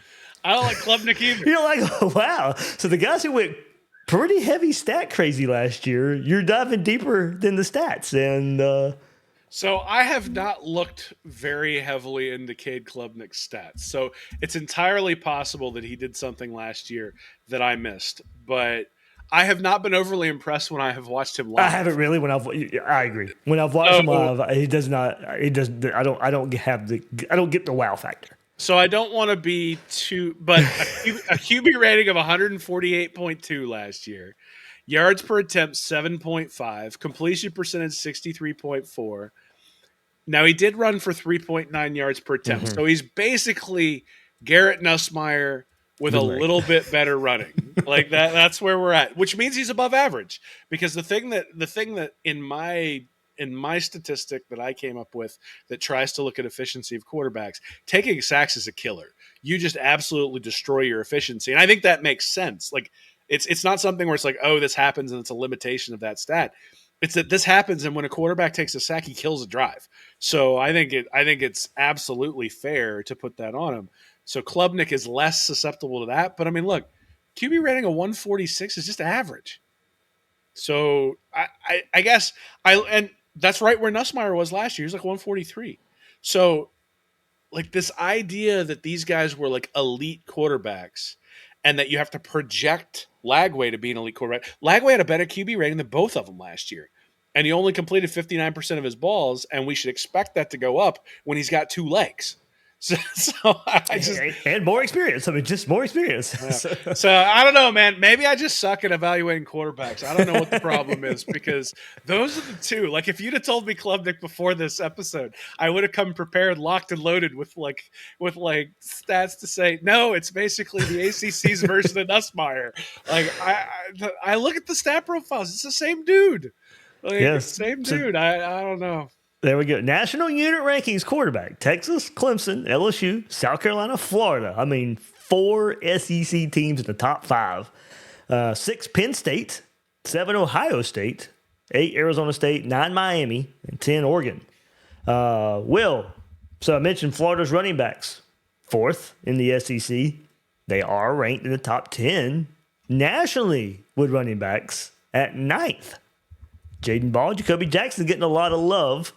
I don't like Klubnik either. You're like, wow. So the guys who went pretty heavy stat crazy last year, you're diving deeper than the stats. And so I have not looked very heavily into Cade Klubnik's stats. So it's entirely possible that he did something last year that I missed. But I have not been overly impressed when I have watched him live. I haven't really. I agree. When I've watched him live, he does not. He does. I don't get the wow factor. So I don't want to be too, but a QB rating of 148.2 last year, yards per attempt 7.5, completion percentage 63.4. Now he did run for 3.9 yards per attempt, so he's basically Garrett Nussmeier with a little bit better running. Like that. That's where we're at, which means he's above average. Because the thing that in my in my statistic that I came up with that tries to look at efficiency of quarterbacks, taking sacks is a killer. You just absolutely destroy your efficiency. And I think that makes sense. Like it's not something where it's like, oh, this happens and it's a limitation of that stat. It's that this happens, and when a quarterback takes a sack, he kills a drive. So I think it's absolutely fair to put that on him. So Klubnik is less susceptible to that. But I mean, look, QB rating of 146 is just average. So I guess and that's right where Nussmeier was last year. He was like 143. So like this idea that these guys were like elite quarterbacks and that you have to project Lagway to be an elite quarterback. Lagway had a better QB rating than both of them last year. And he only completed 59% of his balls, and we should expect that to go up when he's got two legs. So I just and more experience. I mean, just more experience. Yeah. So I don't know, man. Maybe I just suck at evaluating quarterbacks. I don't know what the problem is because those are the two. Like if you'd have told me Klubnik before this episode, I would have come prepared, locked and loaded with stats to say no. It's basically the ACC's version of Nussmeier. Like I look at the stat profiles. It's the same dude. Like yes. Same dude. I don't know. There we go. National unit rankings quarterback. Texas, Clemson, LSU, South Carolina, Florida. I mean, 4 SEC teams in the top 5. 6 Penn State, 7 Ohio State, 8 Arizona State, 9 Miami, and 10 Oregon. So I mentioned Florida's running backs. 4th in the SEC. They are ranked in the top 10 nationally with running backs at 9th. Jaden Ball, Jacoby Jackson getting a lot of love,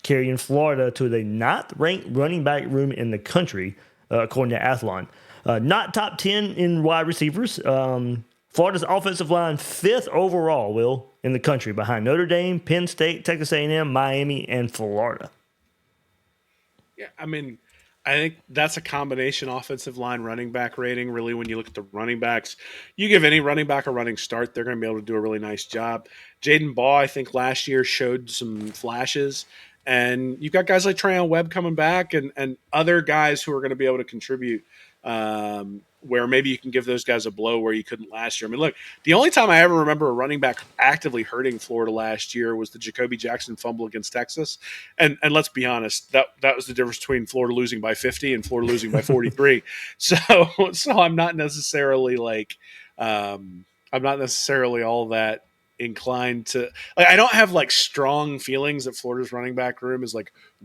carrying Florida to the 9th ranked running back room in the country, according to Athlon. Not top 10 in wide receivers. Florida's offensive line 5th overall, in the country, behind Notre Dame, Penn State, Texas A&M, Miami, and Florida. Yeah, I mean, I think that's a combination offensive line running back rating. Really, when you look at the running backs, you give any running back a running start, they're going to be able to do a really nice job. Jaden Ball, I think last year showed some flashes. And you've got guys like Trayon Webb coming back and other guys who are going to be able to contribute where maybe you can give those guys a blow where you couldn't last year. I mean, look, the only time I ever remember a running back actively hurting Florida last year was the Jacoby Jackson fumble against Texas. And let's be honest, that was the difference between Florida losing by 50 and Florida losing by 43. So I'm not necessarily all that inclined to I don't have strong feelings that Florida's running back room is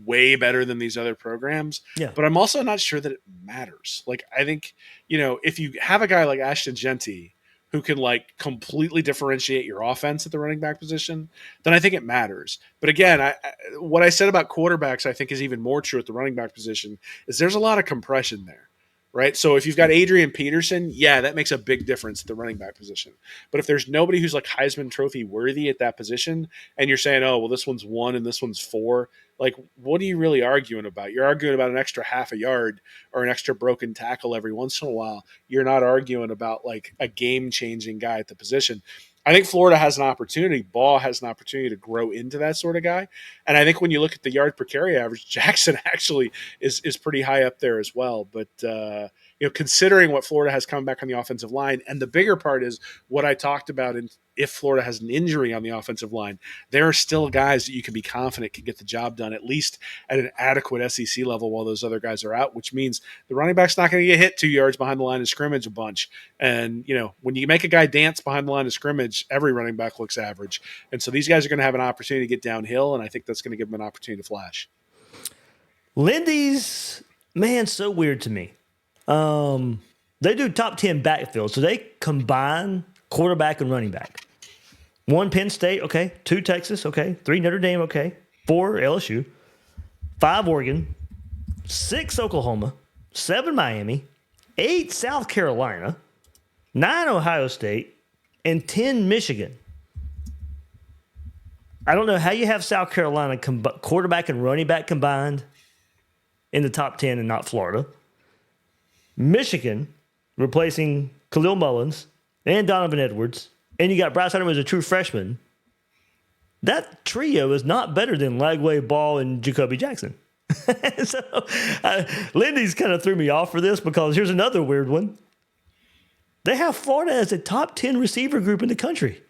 way better than these other programs. Yeah. But I'm also not sure that it matters. I think, if you have a guy like Ashton Genty who can completely differentiate your offense at the running back position, then I think it matters. But again, what I said about quarterbacks, I think is even more true at the running back position is there's a lot of compression there. Right. So if you've got Adrian Peterson, yeah, that makes a big difference at the running back position. But if there's nobody who's Heisman Trophy worthy at that position, and you're saying, oh, well, this one's 1 and this one's 4, what are you really arguing about? You're arguing about an extra half a yard or an extra broken tackle every once in a while. You're not arguing about a game-changing guy at the position. I think Florida has an opportunity. Ball has an opportunity to grow into that sort of guy. And I think when you look at the yard per carry average, Jackson actually is pretty high up there as well. But, considering what Florida has come back on the offensive line, and the bigger part is what I talked about if Florida has an injury on the offensive line, there are still guys that you can be confident can get the job done, at least at an adequate SEC level while those other guys are out, which means the running back's not going to get hit 2 yards behind the line of scrimmage a bunch. And, when you make a guy dance behind the line of scrimmage, every running back looks average. And so these guys are going to have an opportunity to get downhill, and I think that's going to give them an opportunity to flash. Lindy's, man, so weird to me. They do top 10 backfield, so they combine quarterback and running back. 1 Penn State, okay. 2 Texas, okay. 3 Notre Dame, okay. 4 LSU. 5 Oregon. 6 Oklahoma. 7 Miami. 8 South Carolina. 9 Ohio State. And 10 Michigan. I don't know how you have South Carolina quarterback and running back combined in the top 10 and not Florida. Michigan replacing Khalil Mullins and Donovan Edwards, and you got Bryce Hunter as a true freshman. That trio is not better than Lagway, Ball, and Jacoby Jackson. So Lindy's kind of threw me off for this because here's another weird one. They have Florida as a top 10 receiver group in the country.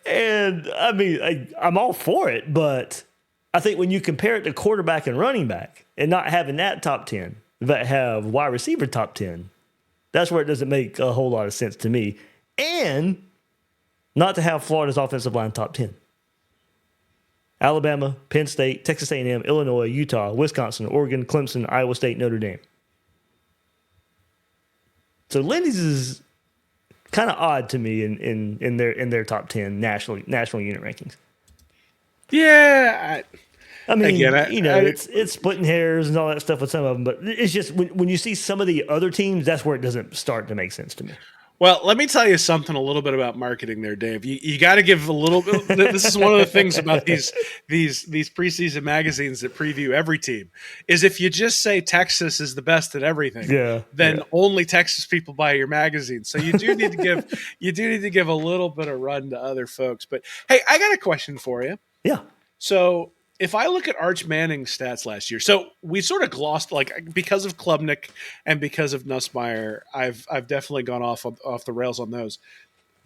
And I mean, I'm all for it, but I think when you compare it to quarterback and running back and not having that top 10, but have wide receiver top 10, that's where it doesn't make a whole lot of sense to me. And not to have Florida's offensive line top 10. Alabama, Penn State, Texas A&M, Illinois, Utah, Wisconsin, Oregon, Clemson, Iowa State, Notre Dame. So Lindy's is kind of odd to me in their top 10 national unit rankings. Yeah. I mean, Again, it's splitting hairs and all that stuff with some of them, but it's just when you see some of the other teams, that's where it doesn't start to make sense to me. Well, let me tell you something a little bit about marketing there, Dave. You got to give a little bit. This is one of the things about these preseason magazines that preview every team is if you just say Texas is the best at everything, then only Texas people buy your magazine. So you do need to give a little bit of run to other folks. But hey, I got a question for you. Yeah. So if I look at Arch Manning's stats last year, so we sort of glossed, like, because of Klubnik and because of Nussmeier, I've definitely gone off the rails on those.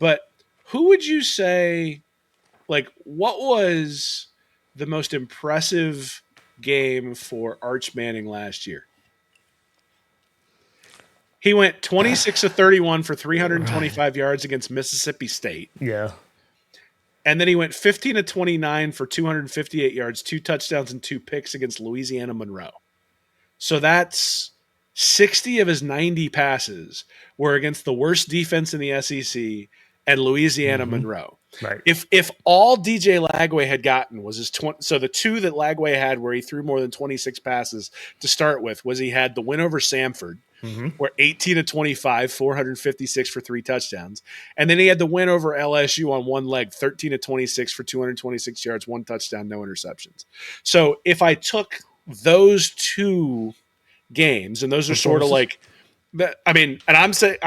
But who would you say, like, what was the most impressive game for Arch Manning last year? He went 26 of 31 for 325 yards against Mississippi State. Yeah. And then he went 15 of 29 for 258 yards, 2 touchdowns, and 2 picks against Louisiana Monroe. So that's 60 of his 90 passes were against the worst defense in the SEC and Louisiana Monroe. Right. If all DJ Lagway had gotten was his 20, so the two that Lagway had where he threw more than 26 passes to start with was he had the win over Samford, where 18 of 25, 456 for 3 touchdowns. And then he had the win over LSU on one leg, 13 of 26 for 226 yards, 1 touchdown, no interceptions. So if I took those two games, and those are sort of like, I mean, and I'm saying,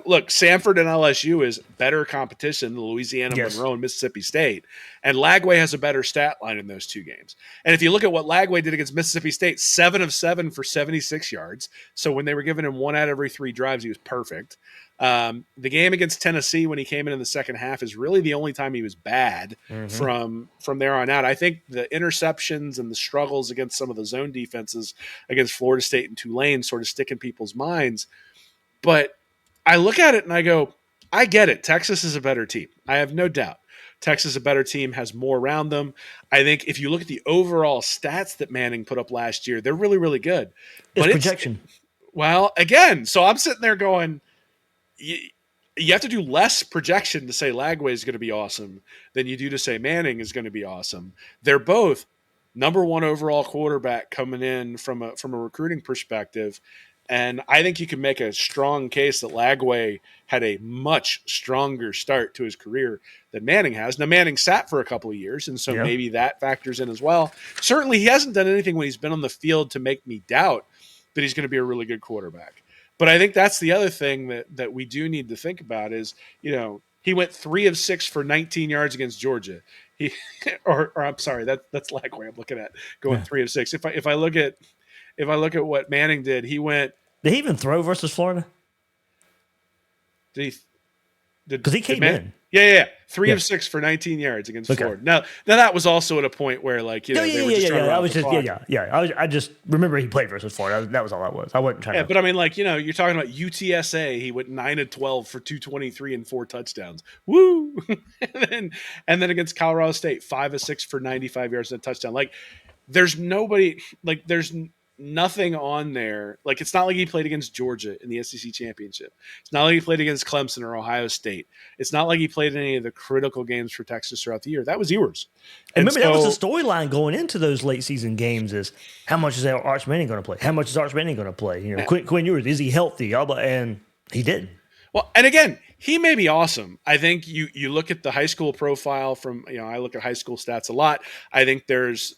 look, Samford and LSU is better competition than Louisiana Monroe and Mississippi State, and Lagway has a better stat line in those two games. And if you look at what Lagway did against Mississippi State, 7 of 7 for 76 yards. So when they were giving him 1 out of every 3 drives, he was perfect. The game against Tennessee when he came in the second half is really the only time he was bad from there on out. I think the interceptions and the struggles against some of the zone defenses against Florida State and Tulane sort of stick in people's minds. But I look at it and I go, I get it. Texas is a better team. I have no doubt. Texas is a better team, has more around them. I think if you look at the overall stats that Manning put up last year, they're really, really good. But it's projection. Well, again, so I'm sitting there going, you have to do less projection to say Lagway is going to be awesome than you do to say Manning is going to be awesome. They're both number 1 overall quarterback coming in from a recruiting perspective. And I think you can make a strong case that Lagway had a much stronger start to his career than Manning has. Now, Manning sat for a couple of years, and so maybe that factors in as well. Certainly, he hasn't done anything when he's been on the field to make me doubt that he's going to be a really good quarterback. But I think that's the other thing that we do need to think about is, he went 3 of 6 for 19 yards against Georgia. Or I'm sorry, that's Lagway I'm looking at, going 3 of 6. If I look at what Manning did, he went. Did he even throw versus Florida? Because he came in. Yeah. 3 of 6 for 19 yards against Florida. Now that was also at a point where, like, they were just trying to run the clock. I just remember he played versus Florida. That was all that was. I wasn't trying to. But I mean, like, you're talking about UTSA. He went 9 of 12 for 223 and 4 touchdowns. Woo! and then against Colorado State, 5 of 6 for 95 yards and a touchdown. Like, there's nobody. Like, there's nothing on there. Like, it's not like he played against Georgia in the SEC championship. It's not like he played against Clemson or Ohio State. It's not like he played in any of the critical games for Texas throughout the year. That was Ewers. And remember, that was the storyline going into those late season games is how much is Arch Manning going to play? How much is Arch Manning going to play? Quinn Ewers, is he healthy? And he didn't. Well, and again, he may be awesome. I think you look at the high school profile from, I look at high school stats a lot. I think there's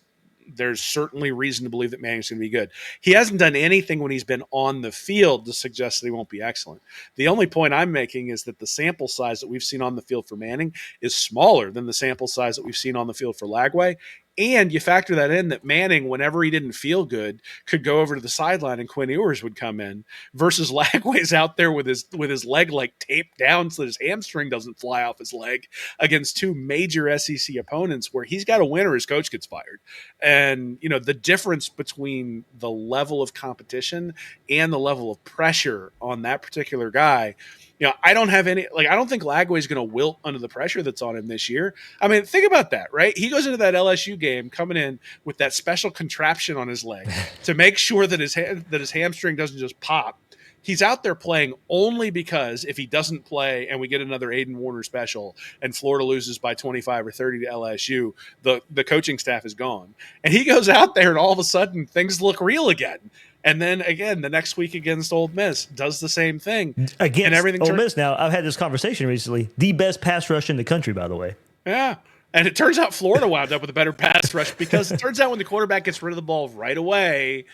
certainly reason to believe that Manning's going to be good. He hasn't done anything when he's been on the field to suggest that he won't be excellent. The only point I'm making is that the sample size that we've seen on the field for Manning is smaller than the sample size that we've seen on the field for Lagway. And you factor that in that Manning, whenever he didn't feel good, could go over to the sideline and Quinn Ewers would come in, versus Lagway's out there with his leg like taped down so that his hamstring doesn't fly off his leg against two major SEC opponents where he's got to win or his coach gets fired. And, the difference between the level of competition and the level of pressure on that particular guy, I don't think Lagway is going to wilt under the pressure that's on him this year. I mean, think about that, right? He goes into that LSU game coming in with that special contraption on his leg to make sure that his hamstring doesn't just pop. He's out there playing only because if he doesn't play and we get another Aiden Warner special and Florida loses by 25 or 30 to LSU, the coaching staff is gone. And he goes out there and all of a sudden things look real again. And then again, the next week against Ole Miss does the same thing. Against and everything Ole Miss now, I've had this conversation recently. The best pass rush in the country, by the way. Yeah. And it turns out Florida wound up with a better pass rush because it turns out when the quarterback gets rid of the ball right away,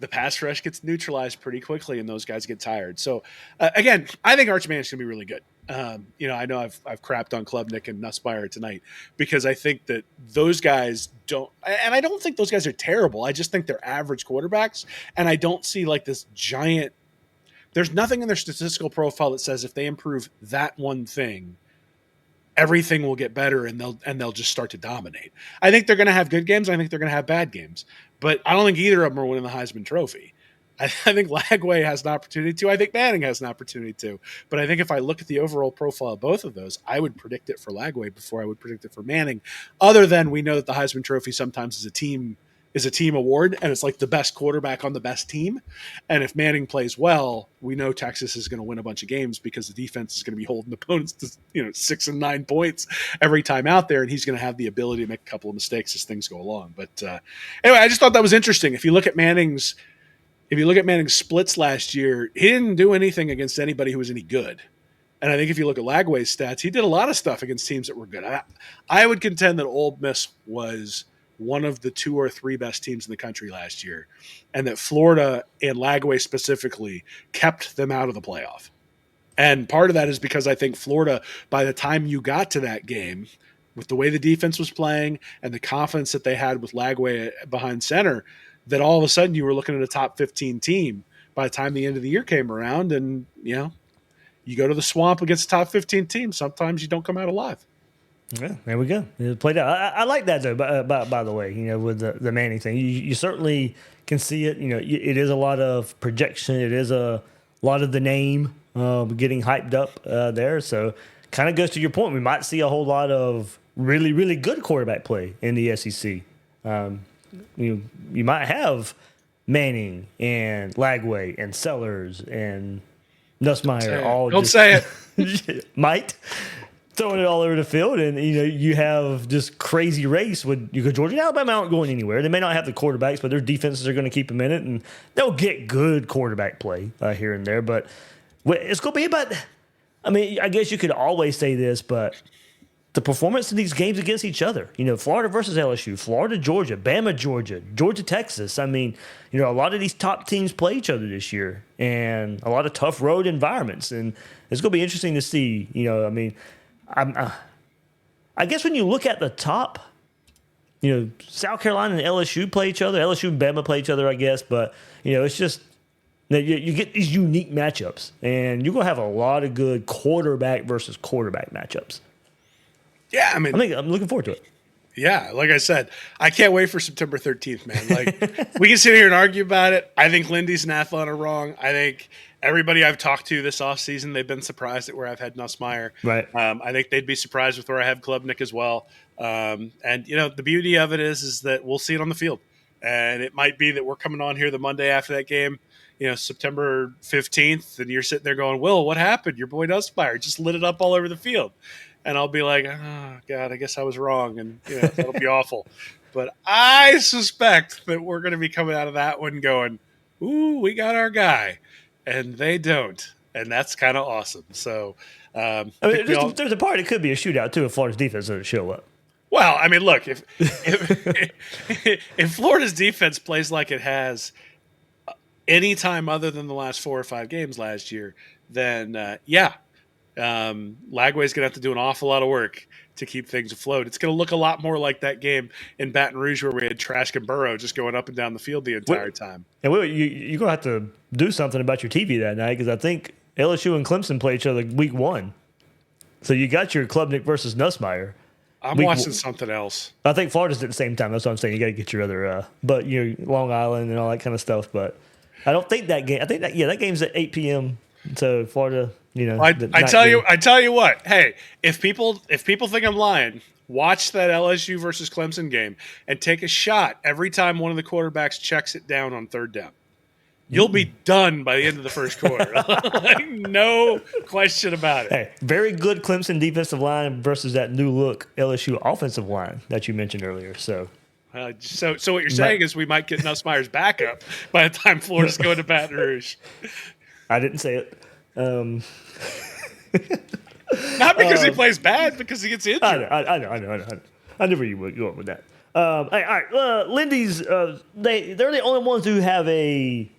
the pass rush gets neutralized pretty quickly and those guys get tired. So, again, I think Arch Manning's going to be really good. I know I've crapped on Klubnik and Nussmeier tonight because I think that those guys don't – and I don't think those guys are terrible. I just think they're average quarterbacks, and I don't see like this giant – there's nothing in their statistical profile that says if they improve that one thing, everything will get better and they'll just start to dominate. I think they're going to have good games. I think they're going to have bad games. But I don't think either of them are winning the Heisman Trophy. I think Lagway has an opportunity to. I think Manning has an opportunity to. But I think if I look at the overall profile of both of those, I would predict it for Lagway before I would predict it for Manning. Other than we know that the Heisman Trophy sometimes is a team award, and it's like the best quarterback on the best team. And if Manning plays well, we know Texas is going to win a bunch of games because the defense is going to be holding opponents to 6 and 9 points every time out there, and he's going to have the ability to make a couple of mistakes as things go along. But anyway, I just thought that was interesting. If you look at Manning's splits last year, he didn't do anything against anybody who was any good. And I think if you look at Lagway's stats, he did a lot of stuff against teams that were good. I would contend that Ole Miss was one of the 2 or 3 best teams in the country last year, and that Florida and Lagway specifically kept them out of the playoff. And part of that is because I think Florida, by the time you got to that game, with the way the defense was playing and the confidence that they had with Lagway behind center, that all of a sudden you were looking at a top 15 team by the time the end of the year came around. And, you go to the swamp against a top 15 team. Sometimes you don't come out alive. Yeah, there we go. It played out. I like that, though, by the way, with the Manning thing. You certainly can see it. It is a lot of projection. It is a lot of the name getting hyped up there. So kind of goes to your point. We might see a whole lot of really, really good quarterback play in the SEC. You might have Manning and Lagway and Sellers and Nussmeier. Don't say it. Might. Throwing it all over the field, and you have this crazy race with Georgia and Alabama aren't going anywhere. They may not have the quarterbacks, but their defenses are going to keep them in it, and they'll get good quarterback play here and there. But it's going to be about. I mean, I guess you could always say this, but the performance in these games against each other. Florida versus LSU, Florida, Georgia, Bama, Georgia, Georgia, Texas. I mean, a lot of these top teams play each other this year, and a lot of tough road environments, and it's going to be interesting to see. I guess when you look at the top, South Carolina and LSU play each other. LSU and Bama play each other, I guess. But, it's just you get these unique matchups. And you're going to have a lot of good quarterback versus quarterback matchups. Yeah, I'm looking forward to it. Yeah, like I said, I can't wait for September 13th, man. Like, we can sit here and argue about it. I think Lindy's and Athlon are wrong. I think everybody I've talked to this offseason, they've been surprised at where I've had Nussmeier. Right. I think they'd be surprised with where I have Klubnik as well. And the beauty of it is that we'll see it on the field. And it might be that we're coming on here the Monday after that game, September 15th, and you're sitting there going, Will, what happened? Your boy Nussmeier just lit it up all over the field. And I'll be like, oh, God, I guess I was wrong. And that'll be awful. But I suspect that we're going to be coming out of that one going, ooh, we got our guy. And they don't. And that's kind of awesome. So, there's a part it could be a shootout, too, if Florida's defense doesn't show up. Well, I mean, look, if Florida's defense plays like it has any time other than the last 4 or 5 games last year, then, yeah. Lagway's going to have to do an awful lot of work to keep things afloat. It's going to look a lot more like that game in Baton Rouge where we had Trask and Burrow just going up and down the field the entire time. And you're going to have to do something about your TV that night because I think LSU and Clemson play each other week 1. So you got your Klubnik versus Nussmeier. I'm watching something else. I think Florida's at the same time. That's what I'm saying. You got to get your other, but your Long Island and all that kind of stuff. But I don't think that game. I think that game's at 8 p.m. So Florida, I tell you what. Hey, if people think I'm lying, watch that LSU versus Clemson game and take a shot every time one of the quarterbacks checks it down on third down. You'll be done by the end of the first quarter. Like, no question about it. Hey, very good Clemson defensive line versus that new look LSU offensive line that you mentioned earlier. So what you're saying is we might get Nussmeier's backup by the time Florida's going to Baton Rouge. I didn't say it. Not because he plays bad, because he gets injured. I know. I knew where you were going with that. All right. Lindy's, they're the only ones who have a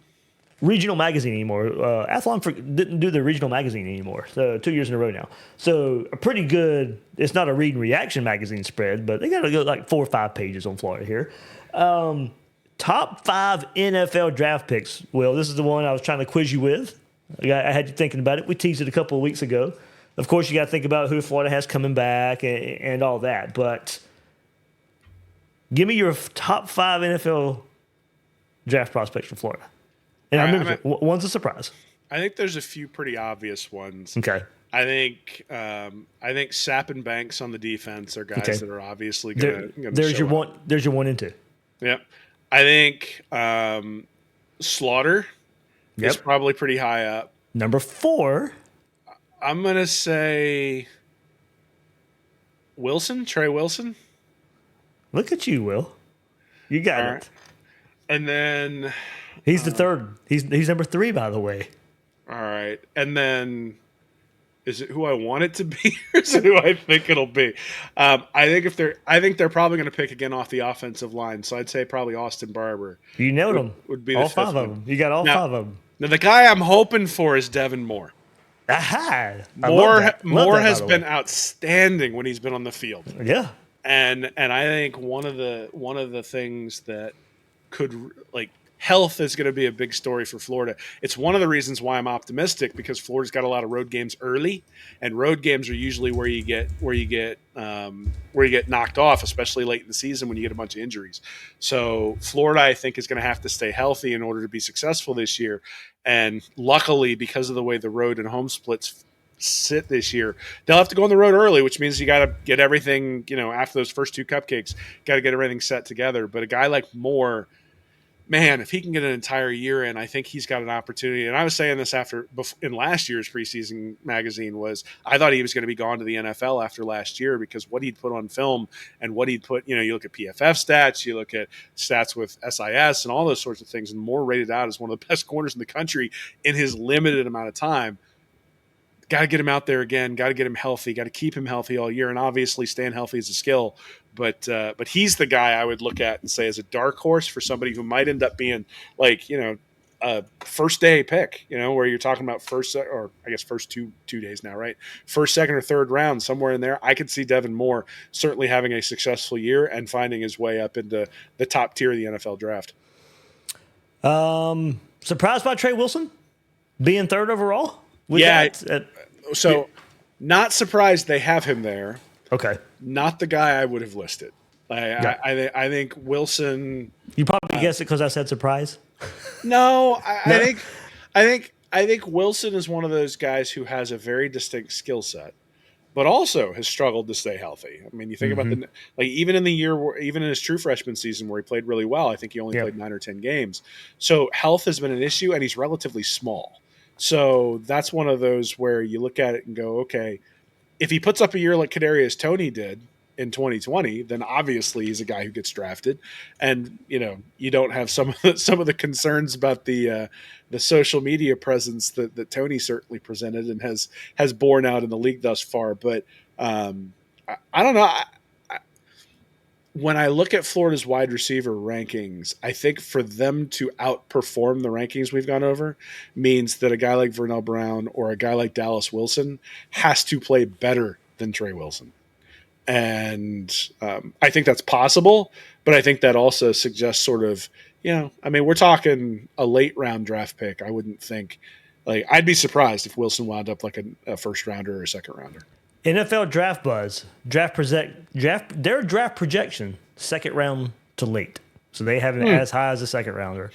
regional magazine anymore. Athlon didn't do the regional magazine anymore, so 2 years in a row now. So a pretty good. It's not a read and reaction magazine spread, but they got to go like 4 or 5 pages on Florida here. Top 5 NFL draft picks. Will, this is the one I was trying to quiz you with. I had you thinking about it. We teased it a couple of weeks ago. Of course, you got to think about who Florida has coming back and all that. But give me your top 5 NFL draft prospects for Florida. And I remember, one's a surprise. I think there's a few pretty obvious ones. Okay. I think Sapp and Banks on the defense are guys that are obviously going to. There's your one. There's your 1 and 2. Yep. I think Slaughter is probably pretty high up. Number 4. I'm going to say Trey Wilson. Look at you, Will. You got it. Right. And then he's the third. He's number 3, by the way. All right. And then is it who I want it to be, or is it who I think it'll be? I think they're probably going to pick again off the offensive line. So I'd say probably Austin Barber. You nailed him. Would be all the 5 of them. You got all 5 of them. Now the guy I'm hoping for is Devin Moore. Aha! Moore has been outstanding when he's been on the field. Yeah. And I think one of the things that could, like, health is going to be a big story for Florida. It's one of the reasons why I'm optimistic, because Florida's got a lot of road games early, and road games are usually where you get knocked off, especially late in the season when you get a bunch of injuries. So Florida, I think, is going to have to stay healthy in order to be successful this year. And luckily, because of the way the road and home splits sit this year, they'll have to go on the road early, which means you got to get everything, after those first 2 cupcakes, got to get everything set together. But a guy like Moore, man, if he can get an entire year in, I think he's got an opportunity. And I was saying this in last year's preseason magazine I thought he was going to be gone to the NFL after last year, because what he'd put on film and what he'd put, you look at PFF stats, you look at stats with SIS and all those sorts of things, and Moore rated out as one of the best corners in the country in his limited amount of time. Got to get him out there again. Got to get him healthy. Got to keep him healthy all year. And obviously staying healthy is a skill. But he's the guy I would look at and say is a dark horse for somebody who might end up being a first day pick, where you're talking about first two days now, right? First, second, or third round, somewhere in there. I could see Devin Moore certainly having a successful year and finding his way up into the top tier of the NFL draft. Surprised by Trey Wilson being 3rd overall? Not surprised they have him there. Okay. Not the guy I would have listed. I think Wilson. You probably guessed it because I said surprise. No, I think Wilson is one of those guys who has a very distinct skill set, but also has struggled to stay healthy. I mean, you think about even in the year, even in his true freshman season where he played really well, I think he only played 9 or 10 games. So health has been an issue, and he's relatively small. So that's one of those where you look at it and go, okay, if he puts up a year like Kadarius Toney did in 2020, then obviously he's a guy who gets drafted. And you don't have some of the concerns about the social media presence that Toney certainly presented and has borne out in the league thus far. But I don't know. when I look at Florida's wide receiver rankings, I think for them to outperform the rankings we've gone over means that a guy like Vernell Brown or a guy like Dallas Wilson has to play better than Trey Wilson. And I think that's possible, but I think that also suggests sort of, we're talking a late round draft pick. I wouldn't think, I'd be surprised if Wilson wound up like a first rounder or a second rounder. NFL Draft Buzz, their draft projection, second round to late. So they have it as high as a second rounder.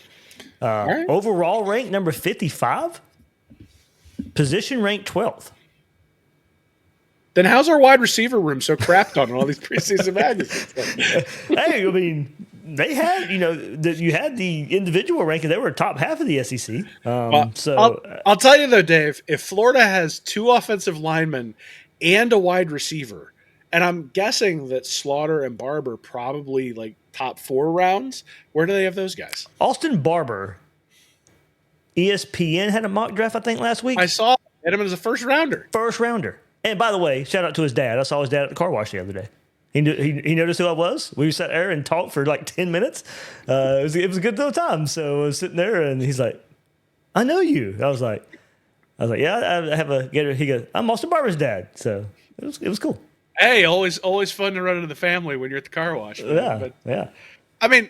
Right. Overall rank number 55, position rank 12th. Then how's our wide receiver room so crapped on all these preseason magazines? Hey, I mean, they had, you had the individual ranking. They were top half of the SEC. I'll tell you though, Dave, if Florida has 2 offensive linemen and a wide receiver, and I'm guessing that Slaughter and Barber probably like top 4 rounds, where do they have those guys? Austin Barber, ESPN had a mock draft, I think, last week. I saw him as a first rounder. First rounder. And by the way, shout out to his dad. I saw his dad at the car wash the other day. He noticed who I was. We sat there and talked for like 10 minutes. It was a good little time. So I was sitting there, and he's like, "I know you." I was like, "Yeah, I have a Gator." He goes, "I'm Austin Barber's dad." So it was cool. Hey, always fun to run into the family when you're at the car wash. Man. Yeah. I mean,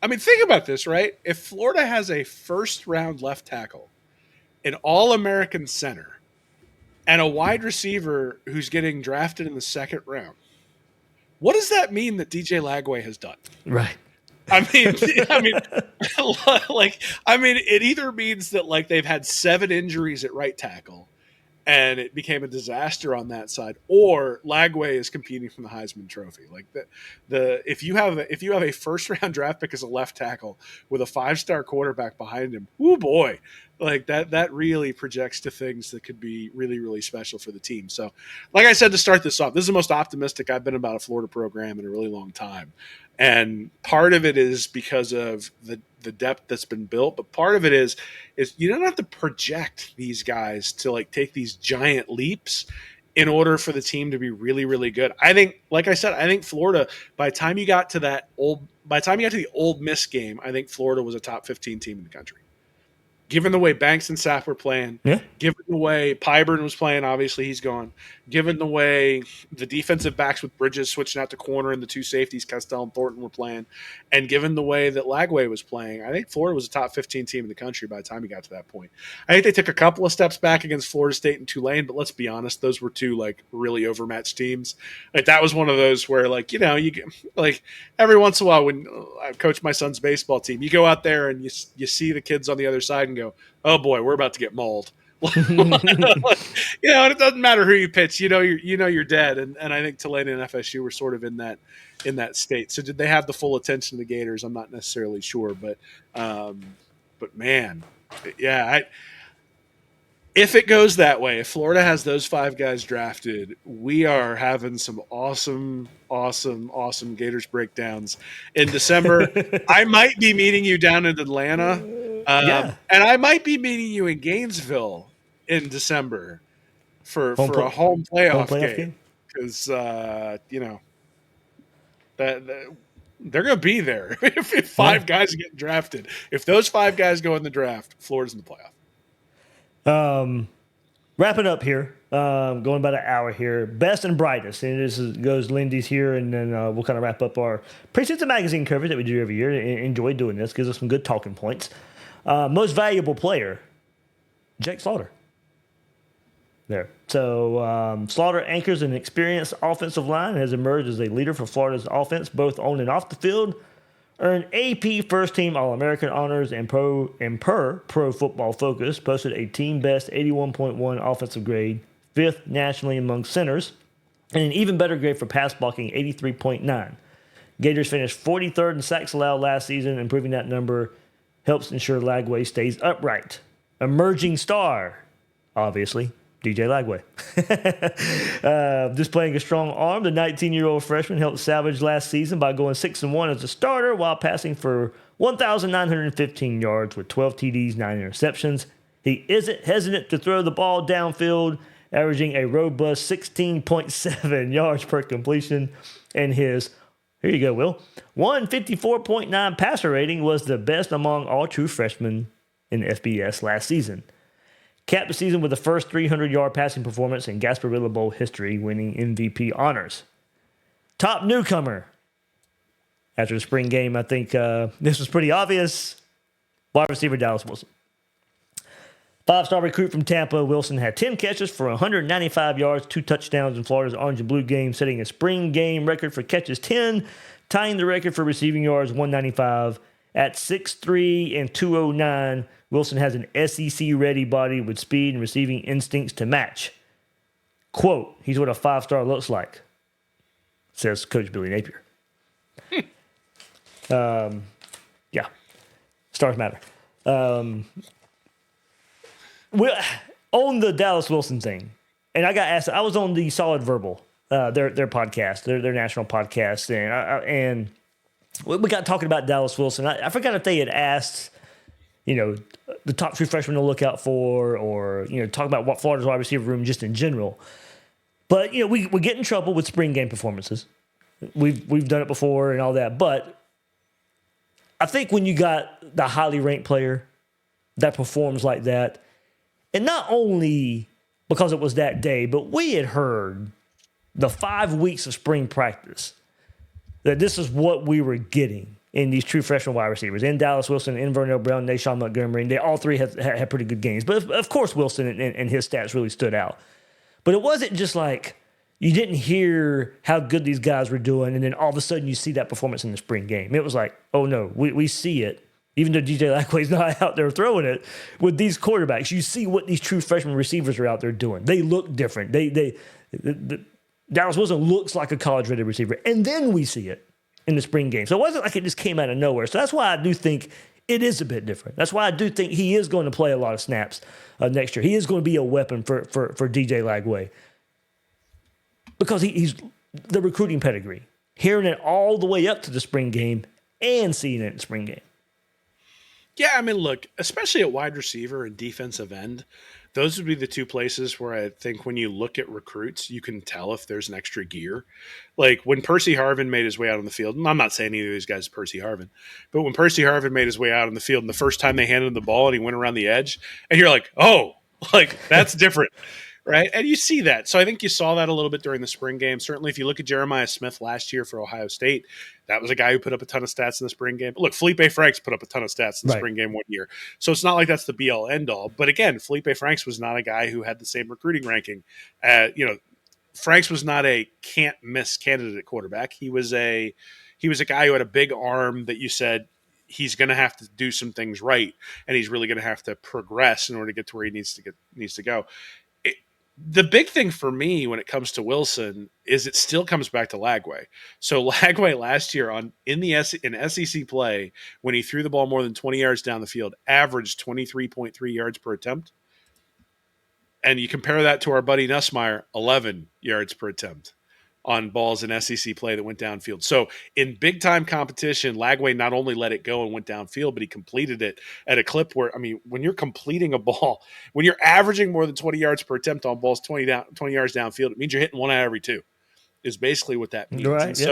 think about this, right? If Florida has a first round left tackle, an All-American center, and a wide receiver who's getting drafted in the second round, what does that mean that DJ Lagway has done? Right. It either means that like they've had 7 injuries at right tackle and it became a disaster on that side, or Lagway is competing for the Heisman Trophy. Like if you have a first round draft pick as a left tackle with a 5-star quarterback behind him, oh boy, like that really projects to things that could be really, really special for the team. So, like I said to start this off, this is the most optimistic I've been about a Florida program in a really long time. And part of it is because of the depth that's been built, but part of it is you don't have to project these guys to like take these giant leaps in order for the team to be really, really good. I think, like I said, I think Florida, by the time you got to the Ole Miss game, I think Florida was a top 15 team in the country. Given the way Banks and Sapp were playing, given the way Pyburn was playing, obviously he's gone, given the way the defensive backs with Bridges switching out to corner and the 2 safeties, Castell and Thornton, were playing, and given the way that Lagway was playing, I think Florida was a top 15 team in the country by the time he got to that point. I think they took a couple of steps back against Florida State and Tulane, but let's be honest, those were 2 like really overmatched teams. Like that was one of those where like, you like every once in a while when I coach my son's baseball team, you go out there and you see the kids on the other side and go, oh boy, we're about to get mauled. And it doesn't matter who you pitch, you're dead. And I think Tulane and FSU were sort of in that state. So did they have the full attention of the Gators? I'm not necessarily sure, but man, yeah. If it goes that way, if Florida has those 5 guys drafted, we are having some awesome Gators breakdowns in December. I might be meeting you down in Atlanta. And I might be meeting you in Gainesville in December for a home playoff game. Because, they're going to be there if 5 guys get drafted. If those 5 guys go in the draft, Florida's in the playoff. Wrapping up here, going about an hour here. Best and brightest, and this goes Lindy's here, and then we'll kind of wrap up our preseason magazine coverage that we do every year. Enjoy doing this, gives us some good talking points. Most valuable player, Jake Slaughter. There. So Slaughter anchors an experienced offensive line and has emerged as a leader for Florida's offense, both on and off the field. Earned AP First Team All-American honors and per Pro Football Focus, posted a team best 81.1 offensive grade, 5th nationally among centers, and an even better grade for pass blocking, 83.9. Gators finished 43rd in sacks allowed last season. Improving that number helps ensure Lagway stays upright. Emerging star, obviously, DJ Lagway. Displaying a strong arm, the 19-year-old freshman helped salvage last season by going 6-1 as a starter while passing for 1,915 yards with 12 TDs, 9 interceptions. He isn't hesitant to throw the ball downfield, averaging a robust 16.7 yards per completion in his Here you go, Will. 154.9 passer rating was the best among all true freshmen in FBS last season. Capped the season with the first 300-yard passing performance in Gasparilla Bowl history, winning MVP honors. Top newcomer. After the spring game, I think this was pretty obvious. Wide receiver Dallas Wilson. 5-star recruit from Tampa, Wilson had 10 catches for 195 yards, 2 touchdowns in Florida's Orange and Blue game, setting a spring game record for catches 10, tying the record for receiving yards 195. At 6'3" and 209, Wilson has an SEC-ready body with speed and receiving instincts to match. Quote, he's what a 5-star looks like, says Coach Billy Napier. Yeah, stars matter. On the Dallas Wilson thing, and I got asked, I was on the Solid Verbal, their podcast, their national podcast, and we got talking about Dallas Wilson. I forgot if they had asked, the top true freshmen to look out for, or, talk about what Florida's wide receiver room just in general. But, we get in trouble with spring game performances. We've done it before and all that. But I think when you got the highly ranked player that performs like that, and not only because it was that day, but we had heard the 5 weeks of spring practice that this is what we were getting in these true freshman wide receivers. In Dallas Wilson, in Vernell Brown, Nashawn Montgomery, and they all three had pretty good games. But of course, Wilson and his stats really stood out. But it wasn't just like you didn't hear how good these guys were doing, and then all of a sudden you see that performance in the spring game. It was like, oh no, we see it. Even though DJ Lagway's not out there throwing it, with these quarterbacks, you see what these true freshman receivers are out there doing. They look different. Dallas Wilson looks like a college-ready receiver. And then we see it in the spring game. So it wasn't like it just came out of nowhere. So that's why I do think it is a bit different. That's why I do think he is going to play a lot of snaps next year. He is going to be a weapon for DJ Lagway. Because he's the recruiting pedigree. Hearing it all the way up to the spring game and seeing it in the spring game. Yeah, I mean, look, especially at wide receiver and defensive end, those would be the two places where I think when you look at recruits, you can tell if there's an extra gear. Like when Percy Harvin made his way out on the field, and I'm not saying either of these guys is Percy Harvin, but when Percy Harvin made his way out on the field and the first time they handed him the ball and he went around the edge, and you're like, oh, like that's different. Right. And you see that. So I think you saw that a little bit during the spring game. Certainly, if you look at Jeremiah Smith last year for Ohio State, that was a guy who put up a ton of stats in the spring game. But look, Felipe Franks put up a ton of stats in the spring game one year. So it's not like that's the be all end all. But again, Felipe Franks was not a guy who had the same recruiting ranking. Franks was not a can't miss candidate at quarterback. He was a guy who had a big arm that you said he's going to have to do some things right, and he's really going to have to progress in order to get to where he needs to go. The big thing for me when it comes to Wilson is it still comes back to Lagway. So Lagway last year in SEC play, when he threw the ball more than 20 yards down the field, averaged 23.3 yards per attempt. And you compare that to our buddy Nussmeier, 11 yards per attempt on balls in SEC play that went downfield. So in big time competition, Lagway not only let it go and went downfield, but he completed it at a clip where, I mean, when you're completing a ball, when you're averaging more than 20 yards per attempt on balls 20 yards downfield, it means you're hitting one out of every two is basically what that means. Right.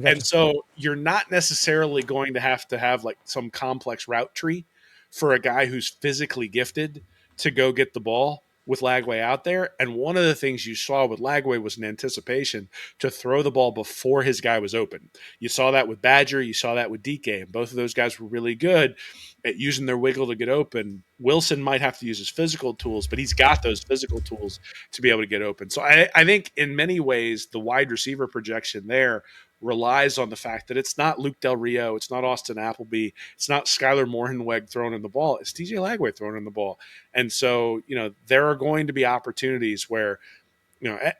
And so you're not necessarily going to have like some complex route tree for a guy who's physically gifted to go get the ball with Lagway out there. And one of the things you saw with Lagway was an anticipation to throw the ball before his guy was open. You saw that with Badger. You saw that with DK. And both of those guys were really good at using their wiggle to get open. Wilson might have to use his physical tools, but he's got those physical tools to be able to get open. So I think in many ways, the wide receiver projection there relies on the fact that it's not Luke Del Rio, it's not Austin Appleby, it's not Skylar Morenweg throwing in the ball, it's DJ Lagway throwing in the ball. And so, there are going to be opportunities where,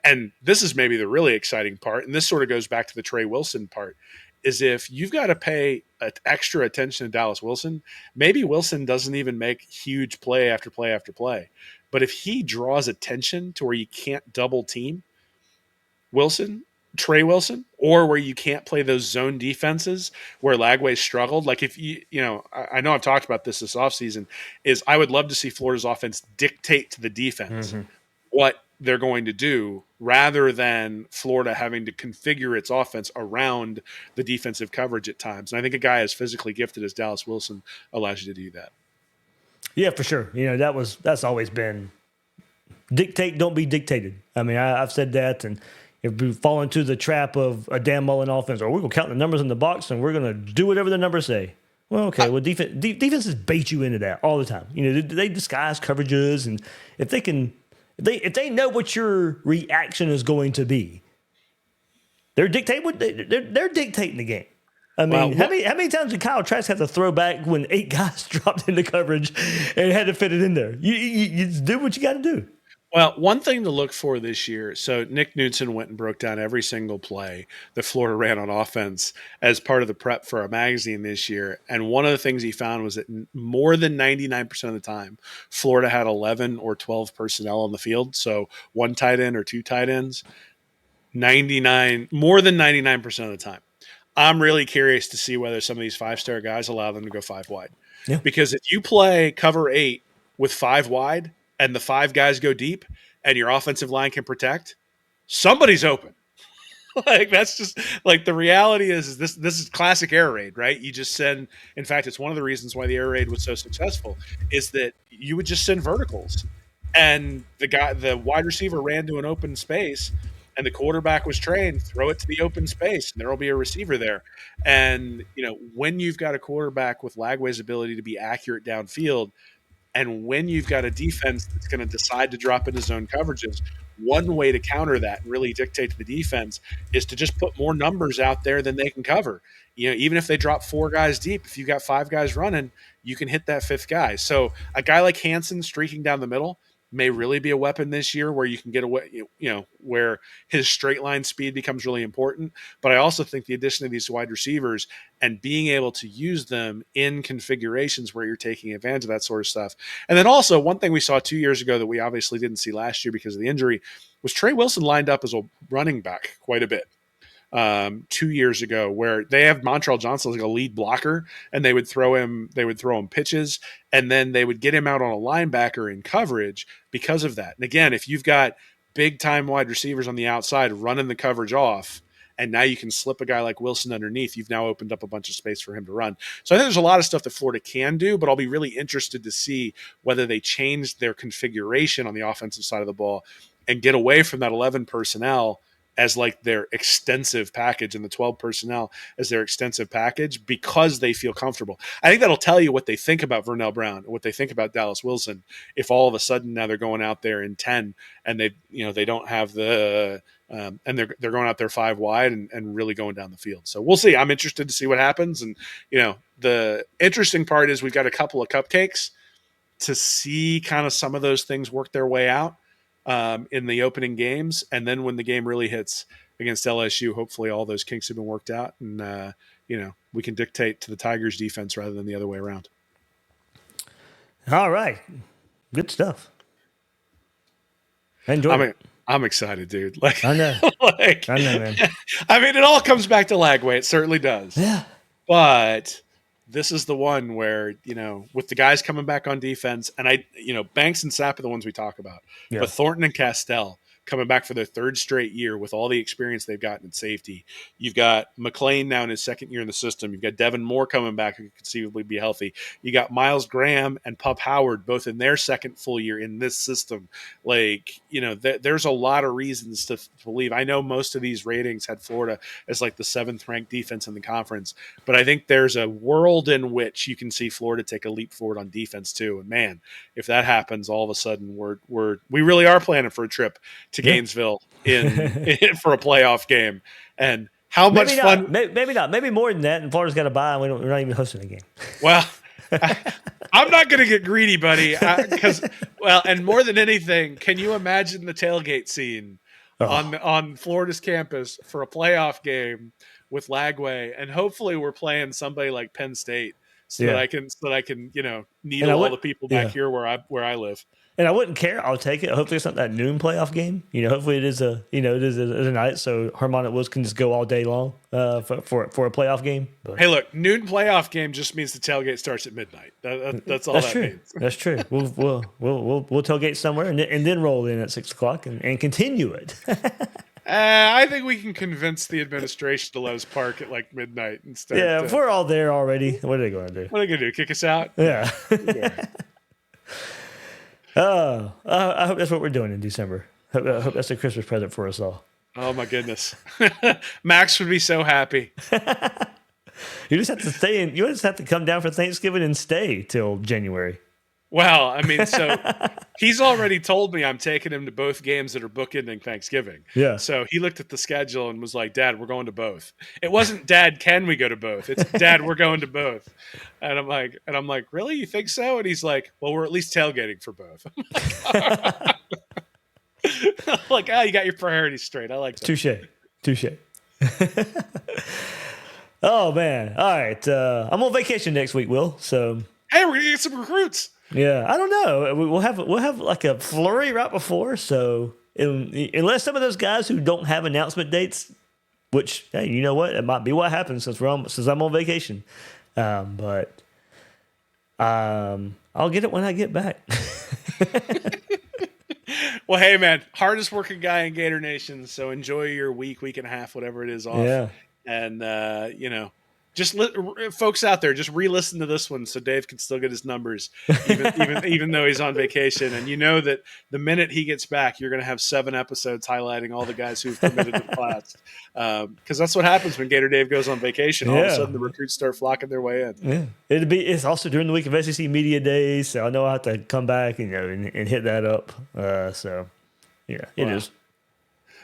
and this is maybe the really exciting part, and this sort of goes back to the Trey Wilson part, is if you've got to pay extra attention to Dallas Wilson, maybe Wilson doesn't even make huge play after play after play. But if he draws attention to where you can't double team Trey Wilson, or where you can't play those zone defenses where Lagway struggled. Like if I know I've talked about this offseason, is I would love to see Florida's offense dictate to the defense what they're going to do, rather than Florida having to configure its offense around the defensive coverage at times. And I think a guy as physically gifted as Dallas Wilson allows you to do that. Yeah, for sure. That's always been dictate, don't be dictated. I mean, I've said that, and if we fall into the trap of a Dan Mullen offense, or we're going to count the numbers in the box and we're going to do whatever the numbers say. Well, okay. Well, defenses bait you into that all the time. They disguise coverages, and if they know what your reaction is going to be, they're dictating the game. I mean, how many times did Kyle Trask have to throw back when 8 guys dropped into coverage and had to fit it in there? You just do what you got to do. Well, one thing to look for this year, so Nick Knudsen went and broke down every single play that Florida ran on offense as part of the prep for our magazine this year. And one of the things he found was that more than 99% of the time, Florida had 11 or 12 personnel on the field. So one tight end or 2 tight ends, more than 99% of the time. I'm really curious to see whether some of these 5-star guys allow them to go 5 wide. Yeah. Because if you play cover 8 with 5 wide, and the 5 guys go deep and your offensive line can protect, somebody's open. Like, that's just like, the reality is this is classic air raid, right? You just send, in fact, it's one of the reasons why the air raid was so successful, is that you would just send verticals, and the wide receiver ran to an open space, and the quarterback was trained, throw it to the open space, and there will be a receiver there. And, when you've got a quarterback with Lagway's ability to be accurate downfield, and when you've got a defense that's going to decide to drop into zone coverages, one way to counter that and really dictate to the defense is to just put more numbers out there than they can cover. Even if they drop 4 guys deep, if you've got 5 guys running, you can hit that 5th guy. So a guy like Hansen streaking down the middle may really be a weapon this year, where you can get away, where his straight line speed becomes really important. But I also think the addition of these wide receivers and being able to use them in configurations where you're taking advantage of that sort of stuff. And then also, one thing we saw 2 years ago that we obviously didn't see last year because of the injury was Trey Wilson lined up as a running back quite a bit. 2 years ago, where they have Montrell Johnson as like a lead blocker, and they would throw him pitches, and then they would get him out on a linebacker in coverage because of that. And again, if you've got big time wide receivers on the outside running the coverage off, and now you can slip a guy like Wilson underneath, you've now opened up a bunch of space for him to run. So I think there's a lot of stuff that Florida can do, but I'll be really interested to see whether they change their configuration on the offensive side of the ball and get away from that 11 personnel as like their extensive package, and the 12 personnel as their extensive package, because they feel comfortable. I think that'll tell you what they think about Vernell Brown and what they think about Dallas Wilson, if all of a sudden now they're going out there in 10 and they don't have the and they're going out there 5 wide and really going down the field. So we'll see. I'm interested to see what happens. And the interesting part is we've got a couple of cupcakes to see kind of some of those things work their way out in the opening games. And then when the game really hits against LSU, hopefully all those kinks have been worked out, and we can dictate to the Tigers defense rather than the other way around. All right. Good stuff. Enjoy it. I'm excited, dude. Like, I know. I know, man. I mean, it all comes back to Lagway. It certainly does. Yeah. But this is the one where, with the guys coming back on defense, and Banks and Sapp are the ones we talk about, yeah. But Thornton and Castell coming back for their 3rd straight year with all the experience they've gotten in safety. You've got McLean now in his 2nd year in the system. You've got Devin Moore coming back, who could conceivably be healthy. You got Miles Graham and Pup Howard both in their 2nd full year in this system. Like, there's a lot of reasons to believe. I know most of these ratings had Florida as like the 7th ranked defense in the conference, but I think there's a world in which you can see Florida take a leap forward on defense too. And man, if that happens, all of a sudden we really are planning for a trip to Gainesville for a playoff game. And how much fun? Maybe not. Maybe more than that. And Florida's got to buy, and we're not even hosting a game. Well, I'm not going to get greedy, buddy. And more than anything, can you imagine the tailgate scene on Florida's campus for a playoff game with Lagway? And hopefully we're playing somebody like Penn State, so that I can needle all the people back here where I live. And I wouldn't care. I'll take it. Hopefully, it's not that noon playoff game. Hopefully it is a night, so Harmonic Woods can just go all day long for a playoff game. But Hey, look, noon playoff game just means the tailgate starts at midnight. That's all that's that true. means. That's true. We'll tailgate somewhere and then roll in at 6:00 and continue it. I think we can convince the administration to let us park at like midnight instead. Yeah, if we're all there already, what are they going to do? What are they going to do? Kick us out? Yeah. I hope that's what we're doing in December. I hope that's a Christmas present for us all. Oh my goodness, Max would be so happy. You just have to stay in. You just have to come down for Thanksgiving and stay till January. Well, I mean, so he's already told me I'm taking him to both games that are bookending Thanksgiving. Yeah. So he looked at the schedule and was like, "Dad, we're going to both." It wasn't, "Dad, can we go to both?" It's, "Dad, we're going to both." And I'm like, "Really? You think so?" And he's like, "Well, we're at least tailgating for both." I'm like, "Oh, you got your priorities straight. I like that." Touche. Oh man! All right, I'm on vacation next week, Will. So Hey, we're gonna get some recruits. yeah, I don't know. We'll have like a flurry right before. So unless some of those guys who don't have announcement dates, which hey, you know what, it might be what happens since I'm on vacation. But I'll get it when I get back. Well, hey man, hardest working guy in Gator Nation. So enjoy your week and a half, whatever it is off. Yeah. And just folks out there, just re-listen to this one so Dave can still get his numbers, even though he's on vacation. And you know that the minute he gets back, you're going to have 7 episodes highlighting all the guys who've committed to the class, because that's what happens when Gator Dave goes on vacation. All of a sudden, the recruits start flocking their way in. Yeah, it's also during the week of SEC Media Days, so I know I have to come back and hit that up. So yeah, it is.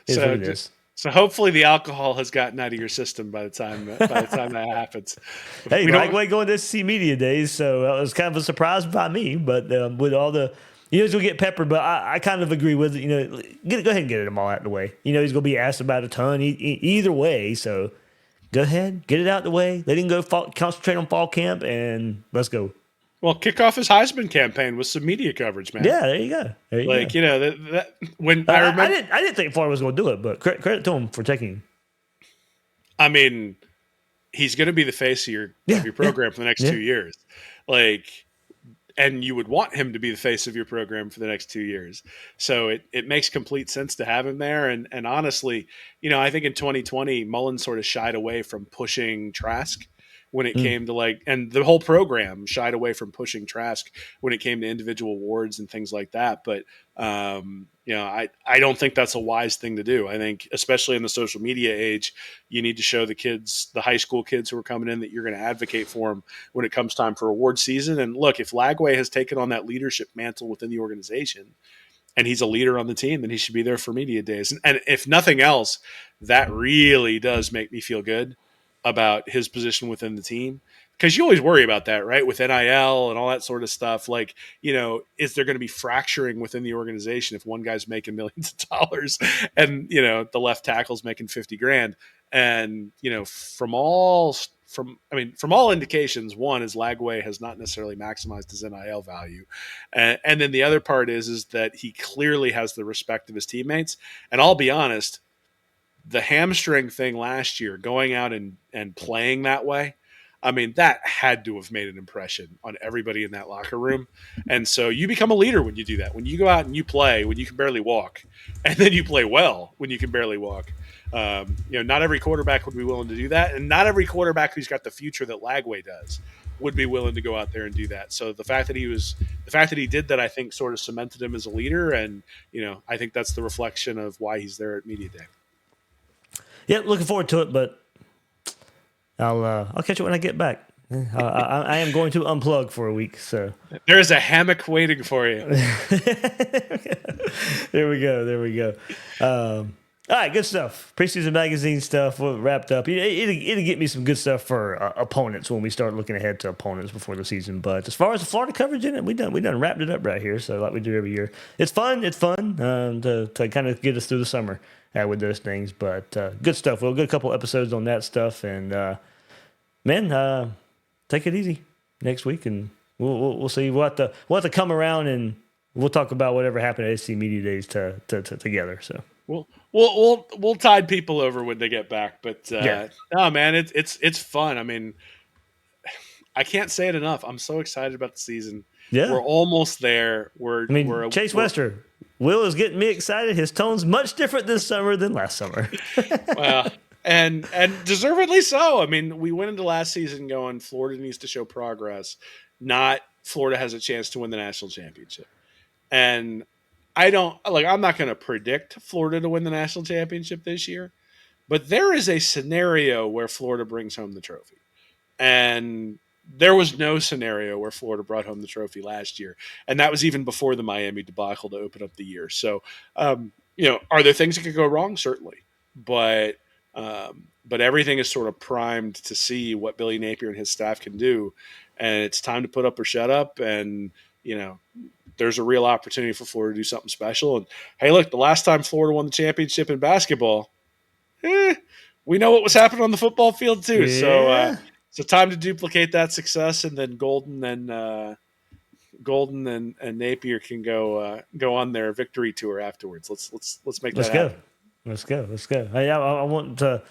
It is what it is. So hopefully the alcohol has gotten out of your system by the time that happens. Hey, Lagway going to SEC Media Days, so that was kind of a surprise by me. But with all the, he's going to get peppered. But I kind of agree with it. Go ahead and get them all out of the way. He's going to be asked about a ton either way. So go ahead, get it out of the way. Let him go concentrate on fall camp, and let's go. Well, kick off his Heisman campaign with some media coverage, man. Yeah, there you go. That when I remember, I didn't think Florida was going to do it, but credit to him for taking him. I mean, he's going to be the face of your program for the next 2 years. And you would want him to be the face of your program for the next 2 years. So it makes complete sense to have him there. And honestly, I think in 2020, Mullen sort of shied away from pushing Trask when it came to and the whole program shied away from pushing Trask when it came to individual awards and things like that. But, I don't think that's a wise thing to do. I think, especially in the social media age, you need to show the kids, the high school kids who are coming in, that you're going to advocate for them when it comes time for award season. And look, if Lagway has taken on that leadership mantle within the organization and he's a leader on the team, then he should be there for media days. And if nothing else, that really does make me feel good about his position within the team, because you always worry about that, right? With NIL and all that sort of stuff. Is there going to be fracturing within the organization if one guy's making millions of dollars and, the left tackle's making 50 grand? And, from all indications, one is Lagway has not necessarily maximized his NIL value. And then the other part is that he clearly has the respect of his teammates. And I'll be honest, the hamstring thing last year, going out and playing that way, I mean, that had to have made an impression on everybody in that locker room. And so you become a leader when you do that. When you go out and you play when you can barely walk, and then you play well when you can barely walk. Not every quarterback would be willing to do that, and not every quarterback who's got the future that Lagway does would be willing to go out there and do that. So the fact that he did that, I think, sort of cemented him as a leader, and I think that's the reflection of why he's there at Media Day. Yeah, looking forward to it, but I'll catch it when I get back. I am going to unplug for a week, so there is a hammock waiting for you. There we go. All right, good stuff. Preseason magazine stuff wrapped up. It'll get me some good stuff for opponents when we start looking ahead to opponents before the season. But as far as the Florida coverage in it, we done wrapped it up right here. So like we do every year, it's fun to kind of get us through the summer with those things. But good stuff. We'll get a couple episodes on that stuff, and take it easy next week, and we'll see. We'll have to come around and we'll talk about whatever happened at SC Media Days together. So We'll tide people over when they get back. But Yeah. no, man, it's fun. I mean, I can't say it enough. I'm so excited about the season. Yeah. We're almost there. Chase Wester, Will is getting me excited. His tone's much different this summer than last summer. Well, and deservedly so. I mean, we went into last season going, Florida needs to show progress, not Florida has a chance to win the national championship. And I'm not going to predict Florida to win the national championship this year, but there is a scenario where Florida brings home the trophy. And there was no scenario where Florida brought home the trophy last year. And that was even before the Miami debacle to open up the year. So, are there things that could go wrong? Certainly. But everything is sort of primed to see what Billy Napier and his staff can do. And it's time to put up or shut up. And, there's a real opportunity for Florida to do something special. And, hey, look, the last time Florida won the championship in basketball, we know what was happening on the football field too. Yeah. So time to duplicate that success, and then Golden and Napier can go on their victory tour afterwards. Let's make that happen. Let's go. I want to,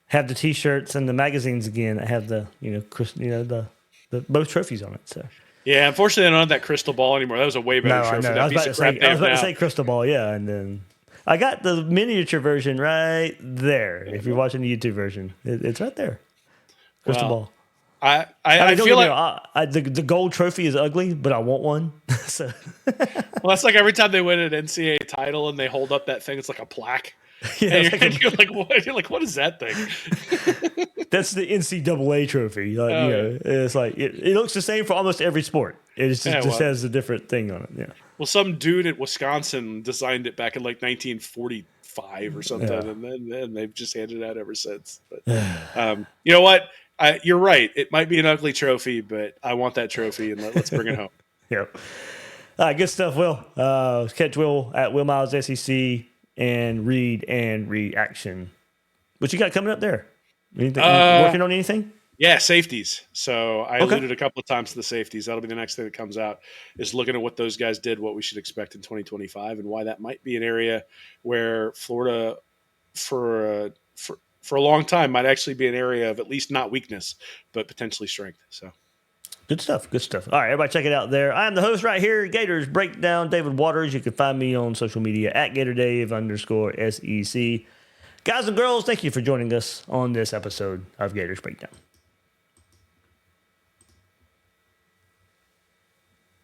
have the T-shirts and the magazines again that have the, the both trophies on it. So. Yeah, unfortunately, I don't have that crystal ball anymore. That was a way better trophy. I was about to say crystal ball, yeah, and then I got the miniature version right there. If you're watching the YouTube version, it's right there. Crystal ball. I feel like the gold trophy is ugly, but I want one. So. Well, that's like every time they win an NCAA title and they hold up that thing, it's like a plaque. Yeah, and you're like, what? You're like, what is that thing? That's the NCAA trophy. It's like it looks the same for almost every sport. It just has a different thing on it. Yeah. Well, some dude at Wisconsin designed it back in like 1945 or something, and then they've just handed it out ever since. But you know what? You're right. It might be an ugly trophy, but I want that trophy, and let's bring it home. Yep. All right, good stuff, Will. Catch Will at Will Miles SEC and read and reaction. What you got coming up there? Anything, working on anything? Yeah, safeties. So I alluded a couple of times to the safeties. That'll be the next thing that comes out, is looking at what those guys did, what we should expect in 2025, and why that might be an area where Florida, for a long time, might actually be an area of at least not weakness, but potentially strength. So. Good stuff. All right, everybody check it out there. I am the host right here, Gators Breakdown, David Waters. You can find me on social media at GatorDave_SEC. Guys and girls, thank you for joining us on this episode of Gators Breakdown.